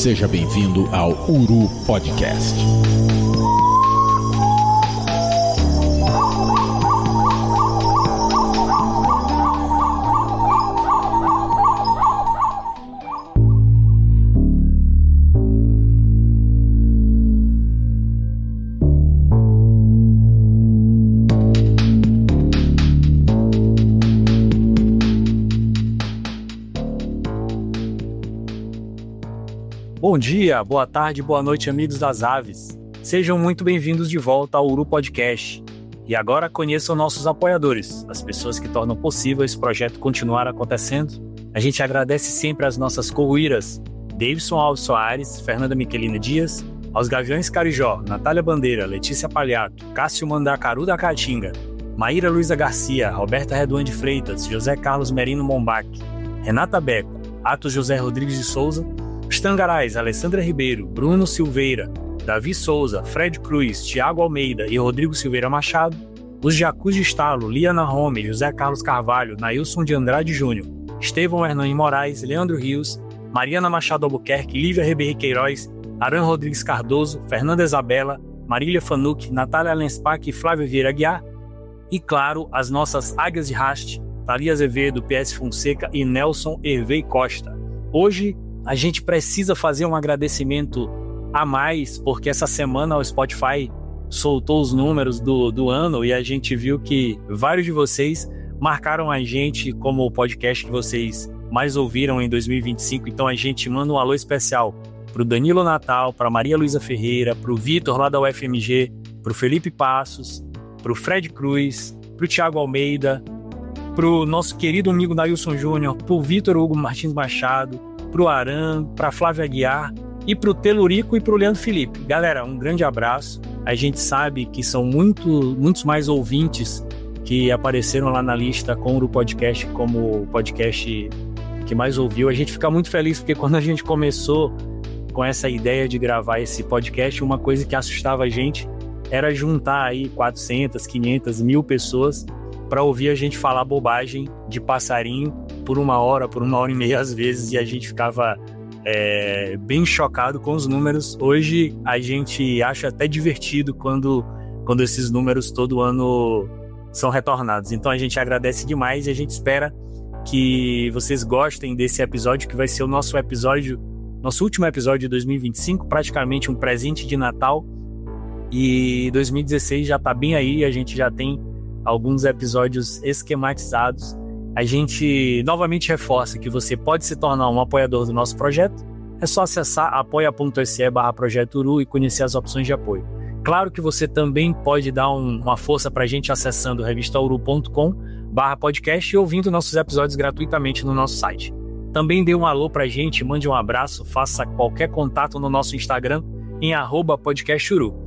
Seja bem-vindo ao Uru Podcast. Bom dia, boa tarde, boa noite, amigos das aves. Sejam muito bem-vindos de volta ao Uru Podcast. E agora conheçam nossos apoiadores, as pessoas que tornam possível esse projeto continuar acontecendo. A gente agradece sempre às nossas coruíras, Davidson Alves Soares, Fernanda Miquelina Dias, aos Gaviões Carijó, Natália Bandeira, Letícia Palhato, Cássio Mandacaru da Caatinga, Maíra Luiza Garcia, Roberta Reduan de Freitas, José Carlos Merino Mombac, Renata Beco, Atos José Rodrigues de Souza, os Tangarais, Alessandra Ribeiro, Bruno Silveira, Davi Souza, Fred Cruz, Tiago Almeida e Rodrigo Silveira Machado, os Jacuz de Estalo, Liana Rome, José Carlos Carvalho, Nailson de Andrade Júnior, Estevão Hernani Moraes, Leandro Rios, Mariana Machado Albuquerque, Lívia Ribeiro Queiroz, Aran Rodrigues Cardoso, Fernanda Isabela, Marília Fanuc, Natália Lenspac e Flávia Vieira Guiar, e claro, as nossas águias de haste, Thalia Azevedo, PS Fonseca e Nelson Hervey Costa. Hoje, a gente precisa fazer um agradecimento a mais, porque essa semana o Spotify soltou os números do ano e a gente viu que vários de vocês marcaram a gente como o podcast que vocês mais ouviram em 2025. Então a gente manda um alô especial para o Danilo Natal, para Maria Luísa Ferreira, para o Vitor lá da UFMG, para o Felipe Passos, para o Fred Cruz, para o Tiago Almeida, para o nosso querido amigo Nailson Júnior, para o Vitor Hugo Martins Machado, pro Aran, pra Flávia Guiar e pro Telurico e pro Leandro Felipe. Galera, um grande abraço. A gente sabe que são muitos mais ouvintes que apareceram lá na lista com o podcast como o podcast que mais ouviu. A gente fica muito feliz porque quando a gente começou com essa ideia de gravar esse podcast, uma coisa que assustava a gente era juntar aí 400, 500, 1000 pessoas para ouvir a gente falar bobagem de passarinho por uma hora e meia às vezes, e a gente ficava bem chocado com os números. Hoje a gente acha até divertido quando esses números todo ano são retornados. Então a gente agradece demais e a gente espera que vocês gostem desse episódio, que vai ser o nosso último episódio de 2025, praticamente um presente de Natal, e 2016 já está bem aí, a gente já tem alguns episódios esquematizados. A gente novamente reforça que você pode se tornar um apoiador do nosso projeto. É só acessar apoia.se/projeturu e conhecer as opções de apoio. Claro que você também pode dar uma força para a gente acessando revistauru.com/podcast e ouvindo nossos episódios gratuitamente no nosso site. Também dê um alô para a gente, mande um abraço, faça qualquer contato no nosso Instagram em @podcasturu.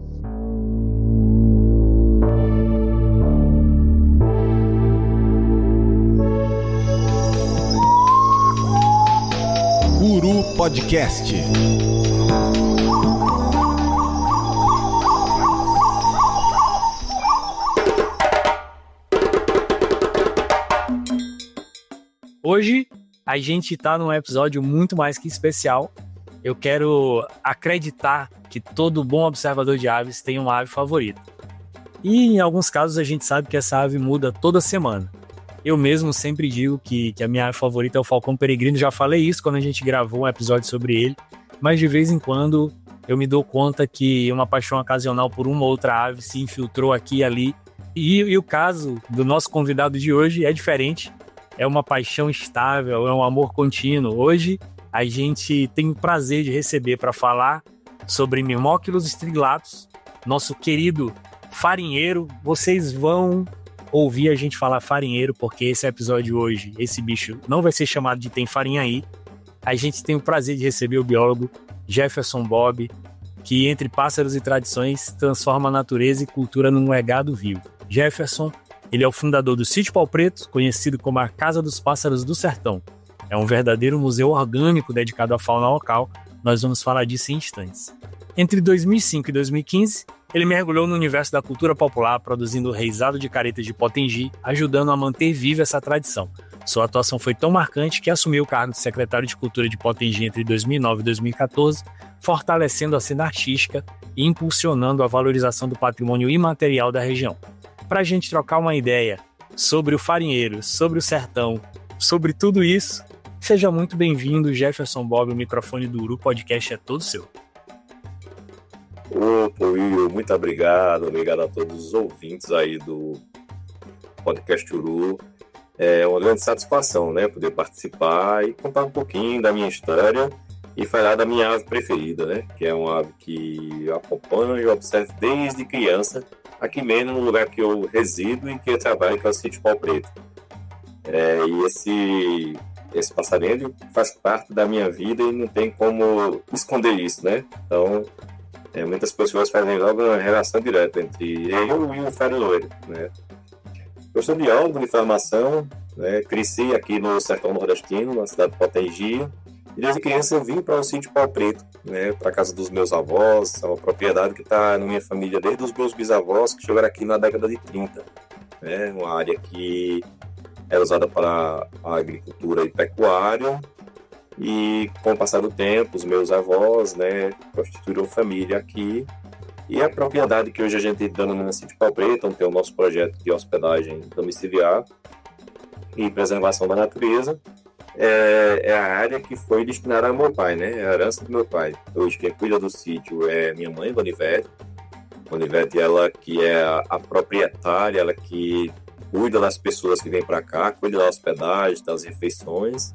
Uru Podcast. Hoje a gente está num episódio muito mais que especial. Eu quero acreditar que todo bom observador de aves tem uma ave favorita. E em alguns casos a gente sabe que essa ave muda toda semana. Eu mesmo sempre digo que a minha ave favorita é o falcão peregrino. Já falei isso quando a gente gravou um episódio sobre ele. Mas de vez em quando eu me dou conta que uma paixão ocasional por uma ou outra ave se infiltrou aqui e ali. E o caso do nosso convidado de hoje é diferente. É uma paixão estável, é um amor contínuo. Hoje a gente tem o prazer de receber para falar sobre Mimóquilos strilatus, nosso querido farinheiro. Vocês vão ouvir a gente falar farinheiro, porque esse episódio hoje, esse bicho não vai ser chamado de Tem Farinha Aí. A gente tem o prazer de receber o biólogo Jefferson Bob, que entre pássaros e tradições transforma a natureza e cultura num legado vivo. Jefferson, ele é o fundador do Sítio Pau Preto, conhecido como a Casa dos Pássaros do Sertão. É um verdadeiro museu orgânico dedicado à fauna local. Nós vamos falar disso em instantes. Entre 2005 e 2015, ele mergulhou no universo da cultura popular, produzindo o reizado de caretas de Potengi, ajudando a manter viva essa tradição. Sua atuação foi tão marcante que assumiu o cargo de secretário de Cultura de Potengi entre 2009 e 2014, fortalecendo a cena artística e impulsionando a valorização do patrimônio imaterial da região. Para a gente trocar uma ideia sobre o farinheiro, sobre o sertão, sobre tudo isso, seja muito bem-vindo, Jefferson Bob. O microfone do Uru Podcast é todo seu. Opa, Will, muito obrigado a todos os ouvintes aí do Podcast Uru. É uma grande satisfação, né, poder participar e contar um pouquinho da minha história e falar da minha ave preferida, né, que é uma ave que eu acompanho e observo desde criança, aqui mesmo no lugar que eu resido e que eu trabalho, que é o Sítio Pau Preto. E esse passarinho faz parte da minha vida e não tem como esconder isso, né? Então, muitas pessoas fazem logo uma relação direta entre eu e o fariloiro, né? Eu sou biólogo de formação, né? Cresci aqui no sertão nordestino, na cidade de Potengi, e desde criança eu vim para o Sítio Pau Preto, né? Para a casa dos meus avós, é uma propriedade que está na minha família desde os meus bisavós, que chegaram aqui na década de 30, né? Uma área que era usada para a agricultura e pecuária, e com o passar do tempo, os meus avós, né, constituíram família aqui, e a propriedade que hoje a gente denomina Sítio Pau Preto, onde tem o nosso projeto de hospedagem domiciliar e preservação da natureza, é a área que foi destinada ao meu pai, né, é a herança do meu pai. Hoje quem cuida do sítio é minha mãe, Bonivete, ela que é a proprietária, ela que cuida das pessoas que vêm para cá, cuida da hospedagem, das refeições,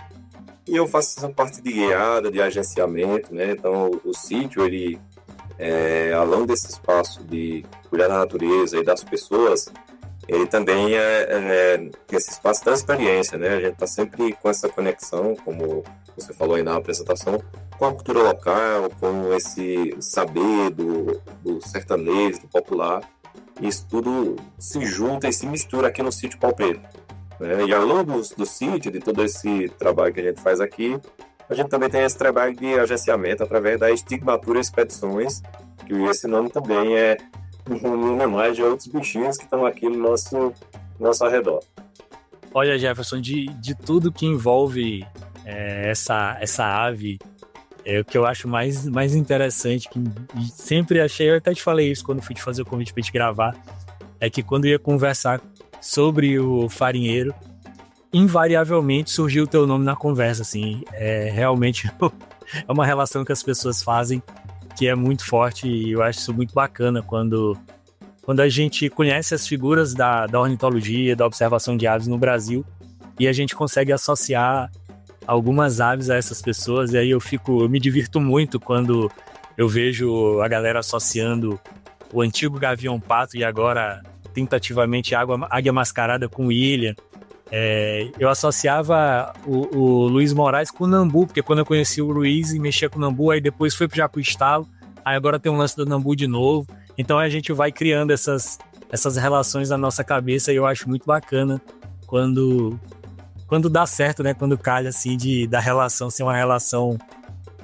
e eu faço essa parte de guiada, de agenciamento, né? Então o sítio, ele, além desse espaço de cuidar da natureza e das pessoas, ele também é esse espaço da experiência, né? A gente está sempre com essa conexão, como você falou aí na apresentação, com a cultura local, com esse saber do sertanejo, do popular. Isso tudo se junta e se mistura aqui no Sítio Pau Preto, né? E ao longo do sítio, de todo esse trabalho que a gente faz aqui, a gente também tem esse trabalho de agenciamento através da Estigmatura Expedições, que esse nome também é uma homenagem a outros bichinhos que estão aqui no nosso arredor. Olha, Jefferson, de tudo que envolve essa ave, o que eu acho mais interessante, que sempre achei, eu até te falei isso quando fui te fazer o convite para te gravar, é que quando eu ia conversar sobre o farinheiro, invariavelmente surgiu o teu nome na conversa, assim, realmente é uma relação que as pessoas fazem que é muito forte, e eu acho isso muito bacana quando a gente conhece as figuras da ornitologia, da observação de aves no Brasil, e a gente consegue associar algumas aves a essas pessoas, e aí eu me divirto muito quando eu vejo a galera associando o antigo gavião-pato e agora tentativamente águia mascarada com William. Eu associava o Luiz Moraes com o Nambu, porque quando eu conheci o Luiz e mexia com o Nambu, aí depois foi já pro estalo, aí agora tem um lance do Nambu de novo, então a gente vai criando essas relações na nossa cabeça, e eu acho muito bacana quando dá certo, né? Quando calha, assim, da relação ser uma relação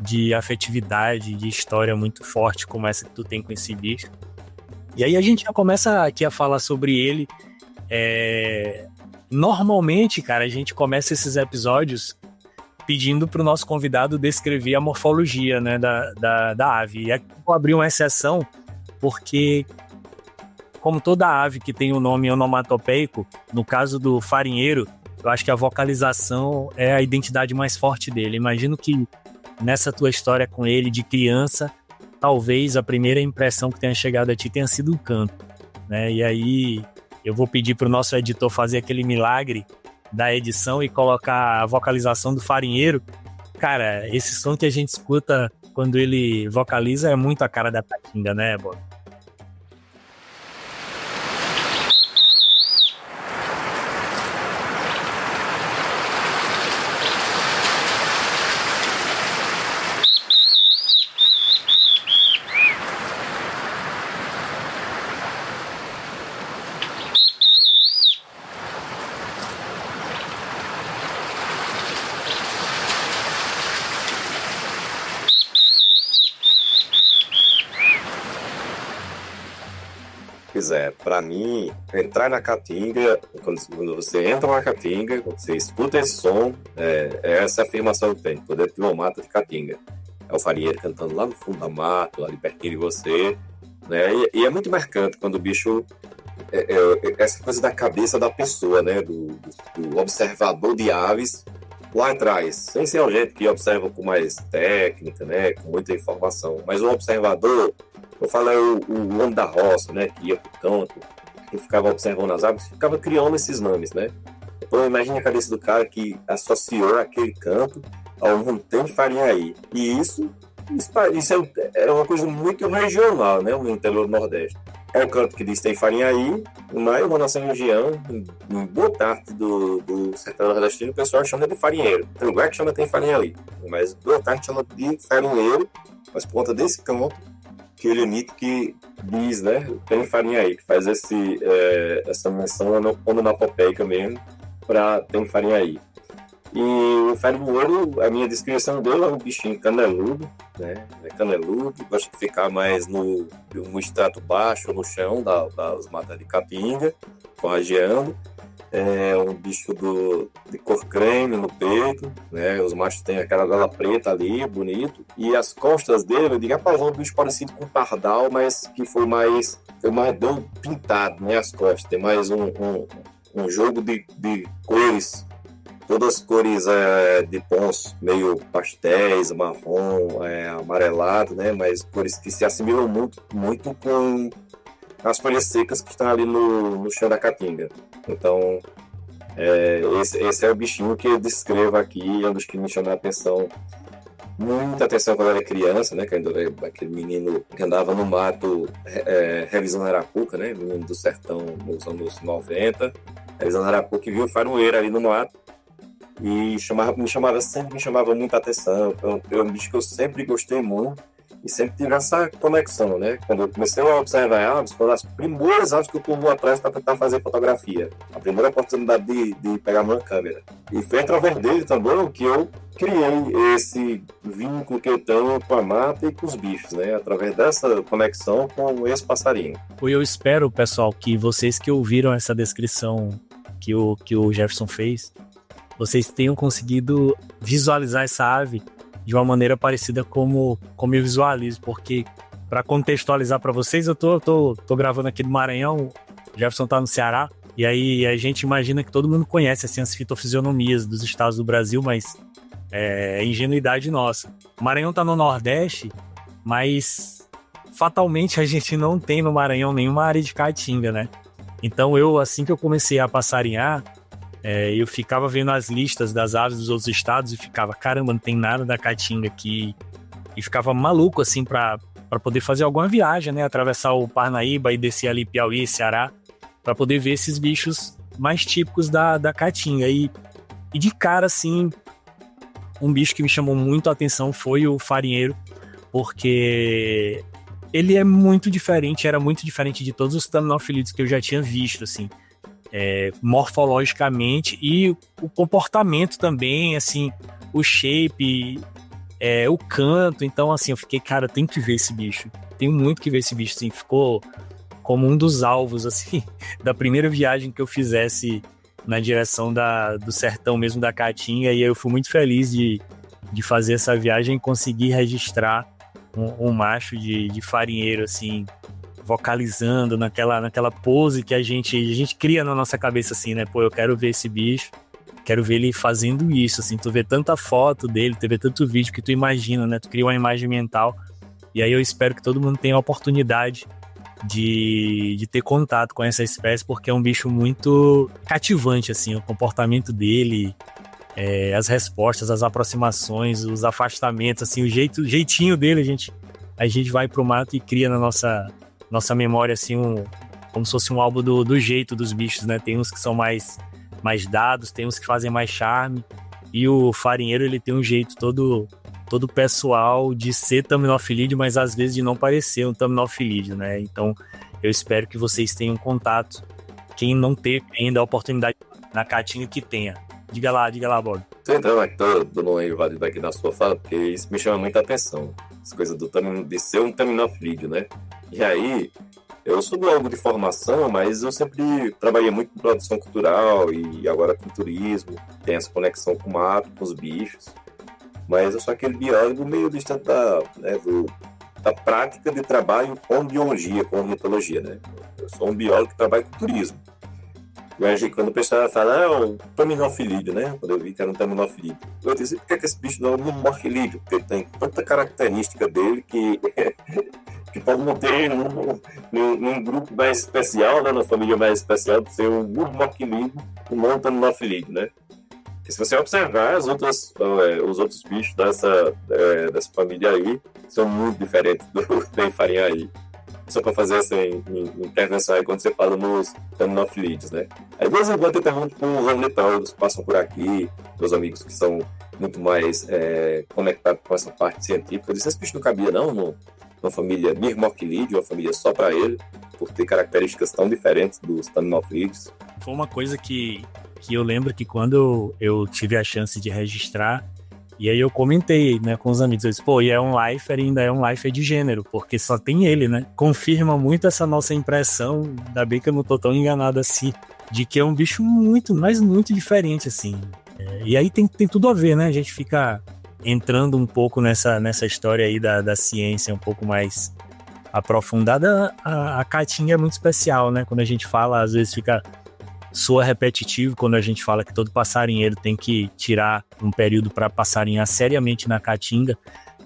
de afetividade, de história muito forte, como essa que tu tem com esse bicho. E aí a gente já começa aqui a falar sobre ele. Normalmente, cara, a gente começa esses episódios pedindo pro nosso convidado descrever a morfologia, né, da ave. E aqui eu vou abrir uma exceção, porque como toda ave que tem um nome onomatopeico, no caso do farinheiro, eu acho que a vocalização é a identidade mais forte dele. Imagino que nessa tua história com ele de criança, talvez a primeira impressão que tenha chegado a ti tenha sido um canto, né? E aí eu vou pedir para o nosso editor fazer aquele milagre da edição e colocar a vocalização do farinheiro. Cara, esse som que a gente escuta quando ele vocaliza é muito a cara da Tatinga, né, Bob? Pois é, para mim, entrar na caatinga, quando você entra na caatinga, quando você escuta esse som, é essa afirmação que tem, poder de uma mata de caatinga. É o farinheiro cantando lá no fundo da mata, lá de pertinho de você, né? E é muito marcante quando o bicho... essa coisa da cabeça da pessoa, né? Do observador de aves lá atrás, sem ser o gente que observa com mais técnica, né? Com muita informação, mas o observador, eu falo o homem da roça, né? Que ia pro campo, que ficava observando as aves, ficava criando esses nomes, né? Então imagine a cabeça do cara que associou aquele canto ao não tem farinha aí. E isso é uma coisa muito regional, né? No interior do Nordeste. É o canto que diz tem farinha aí, mas na nossa região, em boa parte do sertão nordestino, o pessoal chama de farinheiro. Tem lugar que chama tem farinha aí, mas boa parte chama de farinheiro, mas por conta desse canto, que ele emite que diz, né? Tem farinha aí, que faz essa menção onomatopeica mesmo, para tem farinha aí. E o farinheiro, a minha descrição dele é um bichinho caneludo, né? É caneludo, gosta de ficar mais no extrato baixo, no chão das matas de caatinga, forrageando. É um bicho de cor creme no peito, né? Os machos têm aquela vela preta ali, bonito. E as costas dele, eu digo, rapaz, é um bicho parecido com um pardal, mas que foi mais deu pintado, né? As costas. Tem mais um jogo de cores. Todas as cores de tons meio pastéis, marrom, amarelado, né? Mas cores que se assimilam muito com as folhas secas que estão ali no chão da caatinga. Então, esse é o bichinho que eu descrevo aqui, é um dos que me chamou a atenção. Muita atenção quando eu era criança, né? Aquele menino que andava no mato revisando arapuca, né? Menino do sertão nos anos 90, revisando arapuca e viu o farinheiro ali no mato. E me chamava muita atenção. É um bicho que eu sempre gostei muito e sempre tive essa conexão, né? Quando eu comecei a observar aves, foram as primeiras aves que eu pulo atrás para tentar fazer fotografia. A primeira oportunidade de pegar uma câmera. E foi através dele também que eu criei esse vínculo que eu tenho com a mata e com os bichos, né? Através dessa conexão com esse passarinho. Eu espero, pessoal, que vocês que ouviram essa descrição que o Jefferson fez, vocês tenham conseguido visualizar essa ave de uma maneira parecida como eu visualizo, porque para contextualizar para vocês, eu tô gravando aqui do Maranhão, o Jefferson tá no Ceará, e aí a gente imagina que todo mundo conhece assim, as fitofisionomias dos estados do Brasil, mas é ingenuidade nossa. O Maranhão tá no Nordeste, mas fatalmente a gente não tem no Maranhão nenhuma área de caatinga, né? Então assim que eu comecei a passarinhar, eu ficava vendo as listas das aves dos outros estados e ficava, caramba, não tem nada da caatinga aqui. E ficava maluco, assim, para poder fazer alguma viagem, né? Atravessar o Parnaíba e descer ali Piauí, Ceará, para poder ver esses bichos mais típicos da caatinga. E de cara, assim, um bicho que me chamou muito a atenção foi o farinheiro, porque ele era muito diferente de todos os taminofilídeos que eu já tinha visto, assim. Morfologicamente e o comportamento também, assim, o shape, o canto. Então, assim, eu fiquei, cara, tenho que ver esse bicho. Tenho muito que ver esse bicho, assim. Ficou como um dos alvos, assim, da primeira viagem que eu fizesse na direção do sertão mesmo da Caatinga. E eu fui muito feliz de fazer essa viagem e conseguir registrar um macho de farinheiro, assim, vocalizando naquela pose que a gente cria na nossa cabeça, assim, né? Pô, eu quero ver esse bicho, quero ver ele fazendo isso, assim. Tu vê tanta foto dele, tu vê tanto vídeo que tu imagina, né? Tu cria uma imagem mental. E aí eu espero que todo mundo tenha a oportunidade de ter contato com essa espécie, porque é um bicho muito cativante, assim, o comportamento dele, as respostas, as aproximações, os afastamentos, assim, o jeitinho dele, a gente vai pro mato e cria na nossa memória, assim, como se fosse um álbum do jeito dos bichos, né? Tem uns que são mais dados, tem uns que fazem mais charme, e o farinheiro, ele tem um jeito todo pessoal de ser taminofilídeo, mas às vezes de não parecer um taminofilídeo, né? Então, eu espero que vocês tenham contato, quem não teve ainda a oportunidade na Caatinga, que tenha. Diga lá, Bob. Tô entrando aqui, tô dando uma invadida aqui na sua fala, porque isso me chama muita atenção. essa coisa de ser um terminofilídeo, né? E aí, eu sou biólogo de formação, mas eu sempre trabalhei muito com produção cultural e agora com turismo, tem essa conexão com o mato, com os bichos. Mas eu sou aquele biólogo meio distante da prática de trabalho com biologia, com ornitologia, né? Eu sou um biólogo que trabalha com turismo. Quando o pessoal fala, o terminofilídeo, né? Quando eu vi que era um terminofilídeo, eu disse, por que esse bicho não é um morfilídeo? Porque ele tem tanta característica dele que pode não ter num grupo mais especial, né? Numa família mais especial, de ser um morfilídeo e não um terminofilídeo, né? E se você observar, os outros bichos dessa família aí são muito diferentes do que tem farinha aí. Só para fazer essa intervenção aí quando você fala nos terminofilídeos, né? Aí, de vez em quando, eu pergunto para os ornitólogos que passam por aqui, meus amigos que são muito mais conectados com essa parte científica. Eu disse, esse bicho não cabia, não, numa família mirmorquilídeo, uma família só para ele, por ter características tão diferentes dos terminofilídeos. Foi uma coisa que eu lembro que quando eu tive a chance de registrar, e aí eu comentei, né, com os amigos, eu disse, e é um lifer, ainda é um lifer de gênero, porque só tem ele, né? Confirma muito essa nossa impressão, ainda bem que eu não tô tão enganado assim, de que é um bicho muito, mas muito diferente, assim. E aí tem tudo a ver, né? A gente fica entrando um pouco nessa história aí da ciência um pouco mais aprofundada. A caatinga é muito especial, né? Quando a gente fala, às vezes soa repetitivo quando a gente fala que todo passarinheiro tem que tirar um período para passarinhar seriamente na caatinga,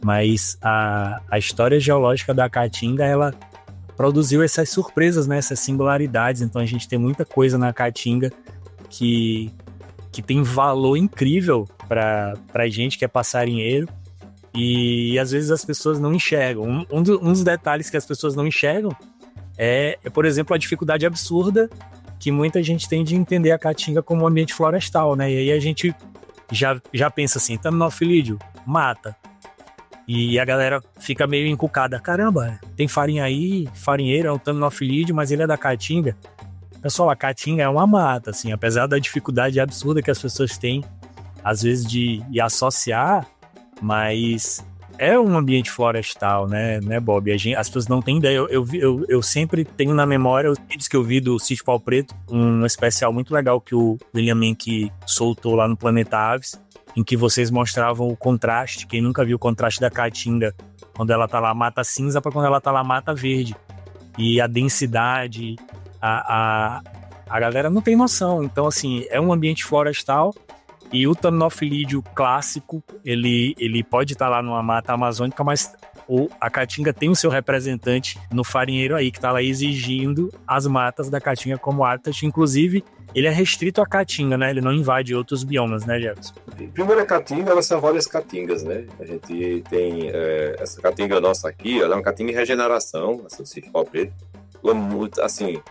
mas a história geológica da caatinga, ela produziu essas surpresas, né, essas singularidades. Então a gente tem muita coisa na caatinga que tem valor incrível para gente que é passarinheiro, e às vezes as pessoas não enxergam. Um dos detalhes que as pessoas não enxergam é, por exemplo, a dificuldade absurda que muita gente tem de entender a caatinga como um ambiente florestal, né? E aí a gente já pensa assim, terminofilídeo, mata. E a galera fica meio encucada. Caramba, tem farinha aí, farinheiro, é um terminofilídeo, mas ele é da caatinga. Pessoal, a caatinga é uma mata, assim, apesar da dificuldade absurda que as pessoas têm, às vezes, de associar, mas é um ambiente florestal, né Bob? As pessoas não têm ideia. Eu sempre tenho na memória os vídeos que eu vi do Sítio Pau Preto, um especial muito legal que o William Menck soltou lá no Planeta Aves, em que vocês mostravam o contraste. Quem nunca viu o contraste da caatinga quando ela tá lá mata cinza para quando ela tá lá mata verde, e a densidade, a galera não tem noção. Então, assim, é um ambiente florestal. E o terminofilídeo clássico, ele pode estar lá numa mata amazônica, mas a caatinga tem o seu representante no farinheiro aí, que está lá exigindo as matas da caatinga como habitat. Inclusive, ele é restrito à caatinga, né? Ele não invade outros biomas, né, Jefferson? Primeiro, a caatinga, elas são várias caatingas, né? A gente tem essa caatinga nossa aqui, ela é uma caatinga em regeneração, essa do Sítio Pau Preto. Muito, assim,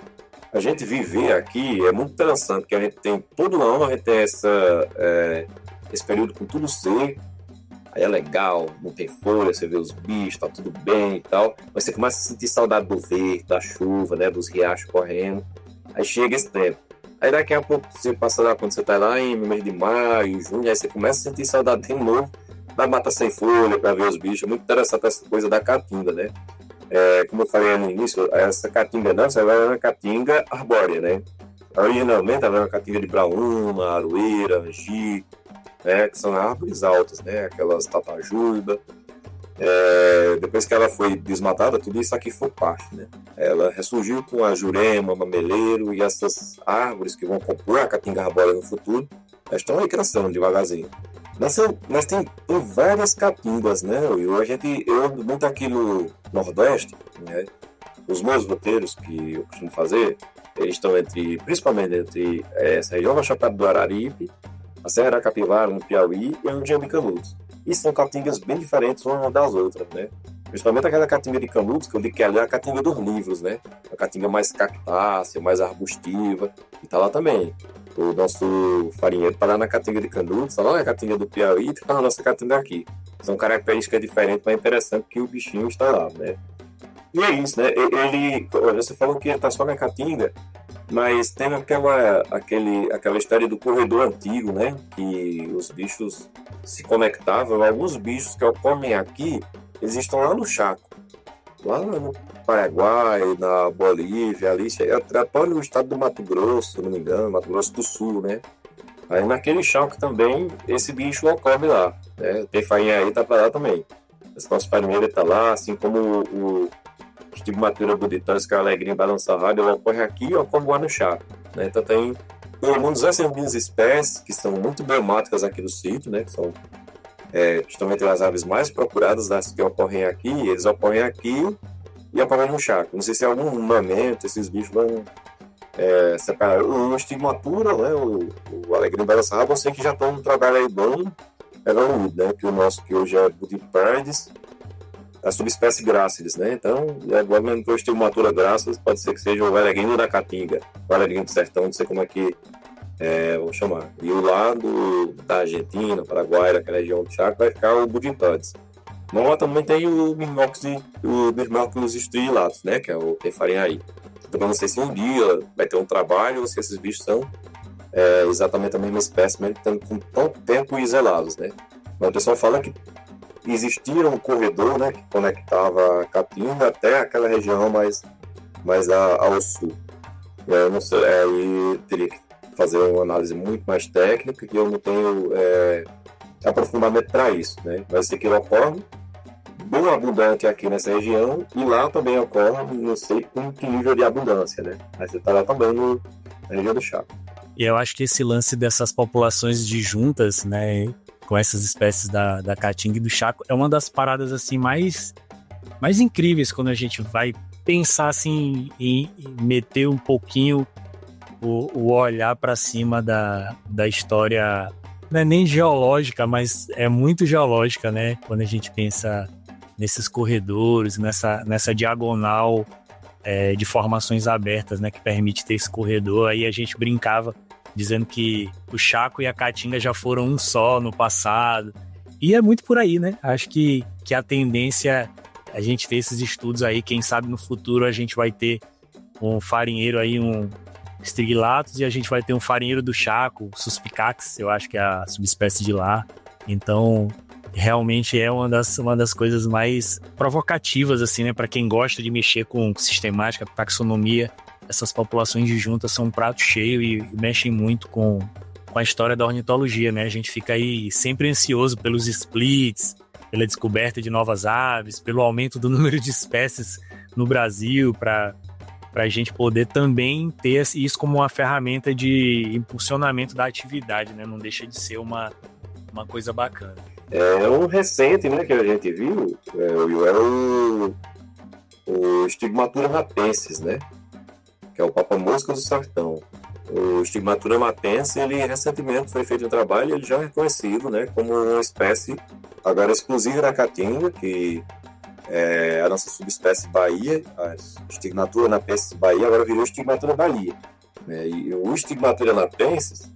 a gente viver aqui é muito interessante, porque a gente tem, todo ano a gente tem esse período com tudo seco, aí é legal, não tem folha, você vê os bichos, tá tudo bem e tal, mas você começa a sentir saudade do verde, da chuva, né, dos riachos correndo, aí chega esse tempo. Aí daqui a pouco você passa lá, quando você tá lá em mês de maio, junho, aí você começa a sentir saudade de novo da mata sem folha, para ver os bichos. É muito interessante essa coisa da caatinga, né? Como eu falei no início, essa caatinga nossa, ela é uma caatinga arbórea, né? Originalmente ela é uma caatinga de braúma, aroeira, angico, né? Que são árvores altas, né? Aquelas tatajuba. Depois que ela foi desmatada, tudo isso aqui foi parte, né? Ela ressurgiu com a jurema, mameleiro e essas árvores que vão compor a caatinga arbórea no futuro, elas estão aí crescendo devagarzinho. Nós tem várias caatingas, né? Eu ando muito aqui no Nordeste, né? Os meus roteiros que eu costumo fazer, eles estão principalmente entre essa região da Chapada do Araripe, a Serra da Capivara, no Piauí, e a região de Canudos. E são caatingas bem diferentes uma das outras, né? Principalmente aquela caatinga de Canudos, que eu digo que ela é a caatinga dos livros, né? A caatinga mais cactácea, mais arbustiva, e tá lá também. O nosso farinheiro tá lá na caatinga de Canudos, tá lá na caatinga do Piauí, tá na nossa caatinga aqui. São características diferentes, mas é interessante que o bichinho está lá, né? E é isso, né? Você falou que tá só na caatinga, mas tem aquela história do corredor antigo, né? Que os bichos se conectavam. Alguns bichos que ocorrem aqui, existam lá no Chaco, lá no Paraguai, na Bolívia, ali, até no estado do Mato Grosso, se não me engano, Mato Grosso do Sul, né? Aí naquele Chaco também, esse bicho ocorre lá, né? Tem farinha aí, tá pra lá também. Esse nosso farinheiro tá lá, assim como o Stigmatura buditans, que é a alegria balança rádio, ela ocorre aqui e ocorre lá no Chaco, né? Então tem pelo menos essas duas espécies que são muito emblemáticas aqui do sítio, né? Que são justamente as aves mais procuradas das que ocorrem aqui, eles ocorrem aqui e ocorrem no Chaco. Não sei se em algum momento esses bichos vão separar. O Stigmatura, né? O alegria balança rádio, eu sei que já estão num trabalho aí bom, evoluído, né? Que o nosso que hoje é Budipardes, a subespécie grácilis, né? Então, igual mesmo que o Stigmatura grácilis, pode ser que seja o alegrino da Caatinga, o alegrino do sertão, não sei como é que vou chamar. E o lado da Argentina, Paraguai, daquela região do Chaco, vai ficar o Budipardes. Mas lá também tem o Myrmocus strilatus, né? Que é o tem farinha aí. Então, não sei se um dia vai ter um trabalho ou se esses bichos são exatamente a mesma espécie, mesmo estando com tanto tempo isolados, né? Mas o pessoal fala que existia um corredor, né, que conectava a Caatinga até aquela região mais ao sul. Eu não sei, aí teria que fazer uma análise muito mais técnica que eu não tenho aprofundamento para isso, né? Mas sei que ele ocorre bem abundante aqui nessa região e lá também ocorre, não sei com que nível de abundância, né? Mas você está lá também na região do Chaco. E eu acho que esse lance dessas populações de juntas, né, com essas espécies da Caatinga e do Chaco, é uma das paradas assim mais incríveis quando a gente vai pensar assim em meter um pouquinho o olhar para cima da história, não é nem geológica, mas é muito geológica, né? Quando a gente pensa nesses corredores, nessa diagonal de formações abertas, né, que permite ter esse corredor. Aí a gente brincava dizendo que o Chaco e a Caatinga já foram um só no passado. E é muito por aí, né? Acho que a tendência é a gente ter esses estudos aí. Quem sabe no futuro a gente vai ter um farinheiro aí, um Strigilatus, e a gente vai ter um farinheiro do Chaco, Suspicax, eu acho que é a subespécie de lá. Então, realmente é uma das coisas mais provocativas, assim, né? Para quem gosta de mexer com sistemática, taxonomia, essas populações de juntas são um prato cheio e mexem muito com a história da ornitologia, né? A gente fica aí sempre ansioso pelos splits, pela descoberta de novas aves, pelo aumento do número de espécies no Brasil, para a gente poder também ter isso como uma ferramenta de impulsionamento da atividade, né? Não deixa de ser uma coisa bacana. Um recente, né, que a gente viu, o Stigmatura matensis, né? Que é o papa-mosca do sertão. O Stigmatura matensis, ele recentemente foi feito um trabalho, ele já é reconhecido, né, como uma espécie agora exclusiva da Caatinga, que é a nossa subespécie Bahia, a Stigmatura napensis Bahia, agora virou Stigmatura Bahia. Né? E o Stigmatura napensis,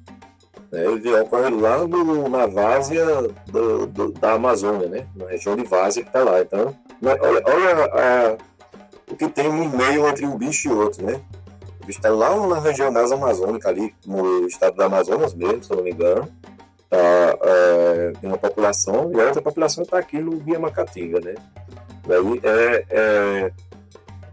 ele ocorre lá na várzea da Amazônia, né, na região de várzea que está lá. Então, olha o que tem no meio entre um bicho e outro, né? O bicho está lá na região das Amazônicas, ali no estado do Amazonas mesmo, se eu não me engano. Tem uma população, e a outra população está aqui no Biema Caatinga, né? Daí,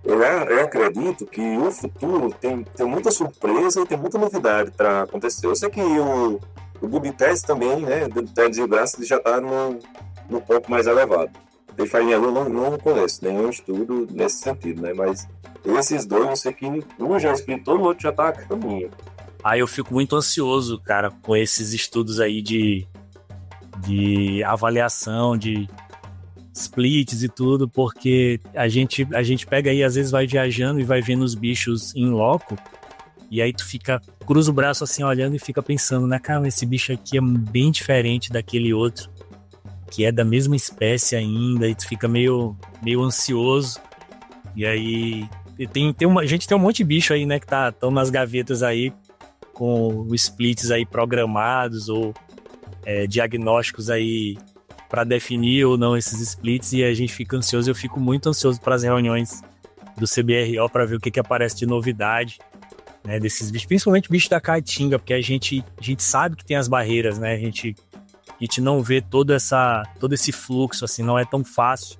eu acredito que o futuro tem muita surpresa e tem muita novidade para acontecer. Eu sei que o Budipardes também, né? O Budipardes e o Grácilis já está no ponto mais elevado. Tem farinha eu não conheço nenhum estudo nesse sentido, né? Mas esses dois, eu sei que um já explitou, o outro já está a caminho. Aí eu fico muito ansioso, cara, com esses estudos aí de avaliação, de splits e tudo, porque a gente pega aí, às vezes vai viajando e vai vendo os bichos em loco, e aí tu cruza o braço assim, olhando e fica pensando, né, cara, esse bicho aqui é bem diferente daquele outro, que é da mesma espécie ainda, e tu fica meio ansioso. E aí a gente tem um monte de bicho aí, né, que estão nas gavetas aí, com os splits aí programados, ou diagnósticos aí para definir ou não esses splits, e a gente fica ansioso. Eu fico muito ansioso para as reuniões do CBRO para ver o que aparece de novidade, né, desses bichos, principalmente bicho da Caatinga, porque a gente sabe que tem as barreiras, né? A gente não vê todo esse fluxo, assim, não é tão fácil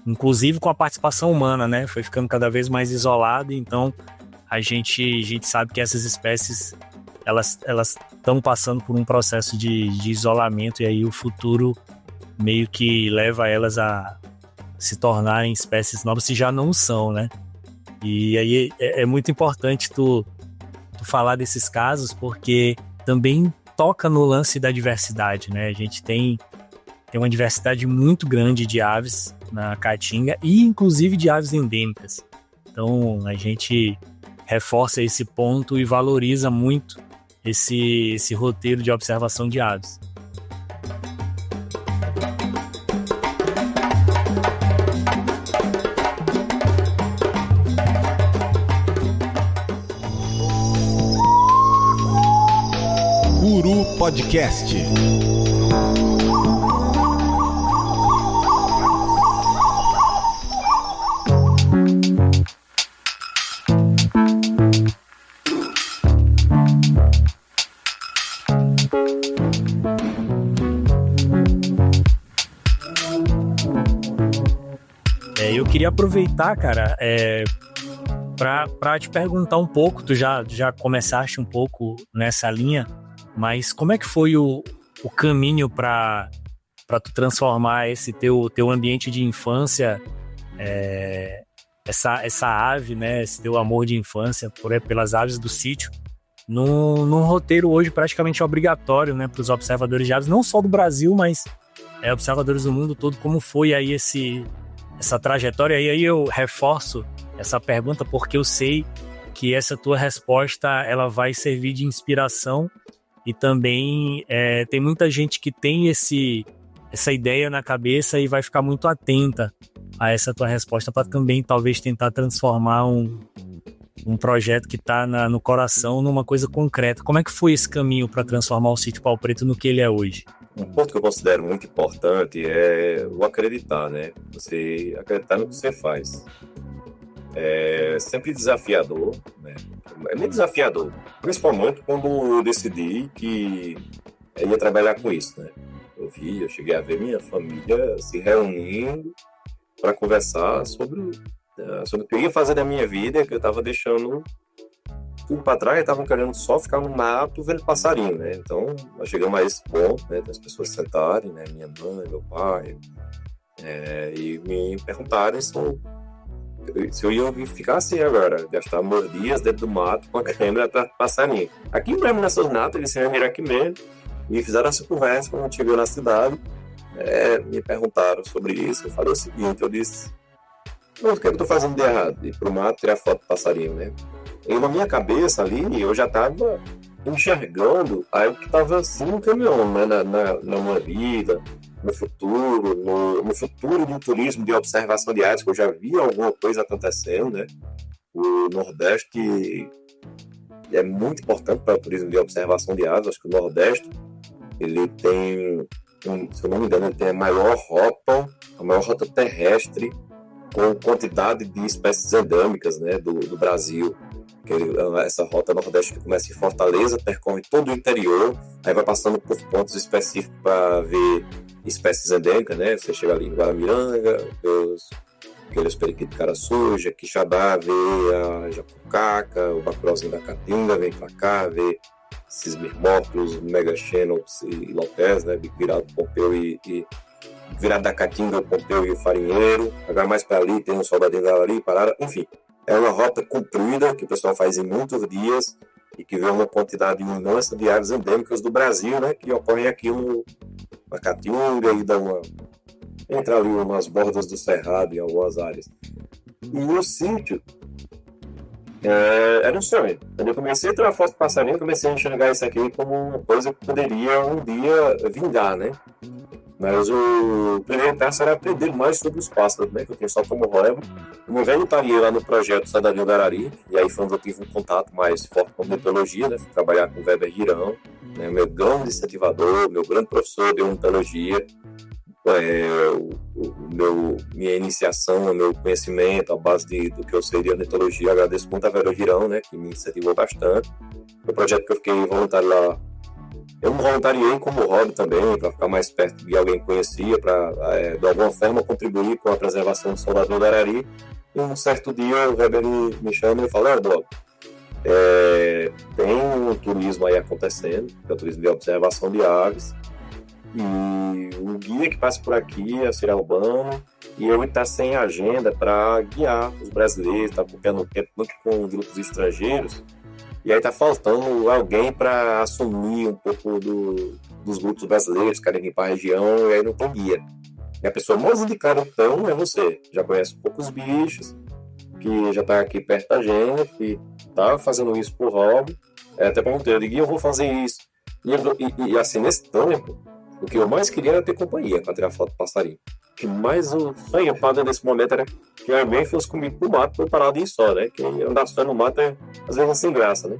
inclusive com a participação humana, né? Foi ficando cada vez mais isolado, então a gente sabe que essas espécies elas estão passando por um processo de isolamento, e aí o futuro meio que leva elas a se tornarem espécies novas, se já não são, né? E aí é muito importante tu falar desses casos, porque também toca no lance da diversidade, né? A gente tem uma diversidade muito grande de aves na Caatinga e inclusive de aves endêmicas. Então a gente reforça esse ponto e valoriza muito esse roteiro de observação de aves. Uru Podcast. Eu queria aproveitar, cara, para te perguntar um pouco, tu já começaste um pouco nessa linha, mas como é que foi o caminho para tu transformar esse teu ambiente de infância, essa ave, né, esse teu amor de infância pelas aves do sítio, num roteiro hoje praticamente obrigatório, né, para os observadores de aves, não só do Brasil, mas observadores do mundo todo? Como foi aí essa trajetória? E aí eu reforço essa pergunta porque eu sei que essa tua resposta ela vai servir de inspiração, e também tem muita gente que tem essa ideia na cabeça e vai ficar muito atenta a essa tua resposta para também talvez tentar transformar um projeto que está no coração numa coisa concreta. Como é que foi esse caminho para transformar o Sítio Pau Preto no que ele é hoje? Um ponto que eu considero muito importante é o acreditar, né? Você acreditar no que você faz. É sempre desafiador, né? É meio desafiador, principalmente quando eu decidi que eu ia trabalhar com isso, né? Eu cheguei a ver minha família se reunindo para conversar sobre o que eu ia fazer da minha vida, que eu estava deixando tudo para trás, estavam querendo só ficar no mato vendo passarinho, né? Então, nós chegamos a esse ponto, né, das pessoas sentarem, né, minha mãe, meu pai, e me perguntarem se eu ia ficar assim agora, gastar meus dias dentro do mato com a câmera para passarinho. Aqui mesmo nessas natas, eles se reuniram aqui mesmo e fizeram essa conversa. Quando chegou na cidade, me perguntaram sobre isso. Eu falei o seguinte, eu disse: o que eu estou fazendo de errado? Ir pro mato tirar foto do passarinho, né? E na minha cabeça ali, eu já estava enxergando algo que estava assim no caminhão, né? na minha vida, no futuro do turismo de observação de aves, que eu já via alguma coisa acontecendo, né? O Nordeste é muito importante para o turismo de observação de aves. Acho que o Nordeste, ele tem, se eu não me engano, ele tem a maior rota terrestre com quantidade de espécies endêmicas, né, do Brasil. Essa rota Nordeste que começa em Fortaleza, percorre todo o interior, aí vai passando por pontos específicos para ver espécies endêmicas, né? Você chega ali em Guaramiranga, aqueles periquitos de cara suja, Quixadá, vê a japucaca, o bacurauzinho da Caatinga, vem para cá, vê esses mirmófilos, Megaxenops e Lopes, né? Bico virado, Pompeu e virado da Caatinga, o Pompeu e o Farinheiro. Agora mais para ali tem um soldadinho da ali, parada, enfim. É uma rota comprida que o pessoal faz em muitos dias e que vê uma quantidade imensa de aves endêmicas do Brasil, né, que ocorrem aqui na Caatinga e entra ali umas bordas do Cerrado em algumas áreas. E o sítio era um sonho. Quando eu comecei a tirar foto do passarinho, eu comecei a enxergar isso aqui como uma coisa que poderia um dia vingar, né? Mas o primeiro passo era aprender mais sobre os pássaros, né? Que eu tenho só como hobby. Eu me voluntaria lá no projeto Cidadania do Arari, e aí foi onde eu tive um contato mais forte com a ornitologia, né? Fui trabalhar com o Weber Girão, né? Meu grande incentivador, meu grande professor de ornitologia. Minha iniciação, o meu conhecimento, a base do que eu sei de ornitologia. Agradeço muito a Weber Girão, né? Que me incentivou bastante. No projeto que eu fiquei voluntário lá Eu me voluntariei como hobby também, para ficar mais perto de alguém que conhecia, para, de alguma forma, contribuir com a preservação do soldador do Arari. E um certo dia o Weber me chama e fala: Bob, tem um turismo aí acontecendo, que é o turismo de observação de aves, e o guia que passa por aqui é o Cira Albano, e ele está sem agenda para guiar os brasileiros, está acompanhando muito com grupos estrangeiros, e aí está faltando alguém para assumir um pouco dos grupos brasileiros que querem vir para a região, e aí não tem guia. E a pessoa mais indicada, então, é você. Já conhece um pouco os bichos, que já está aqui perto da gente, que está fazendo isso por hobby. Até perguntei, eu digo, eu vou fazer isso. E assim, nesse tempo, o que eu mais queria era ter companhia para tirar foto do passarinho. O que mais eu sonhava nesse momento era que alguém fosse comigo pro mato para parar de ir só, né? Que andar só no mato às vezes é sem graça, né?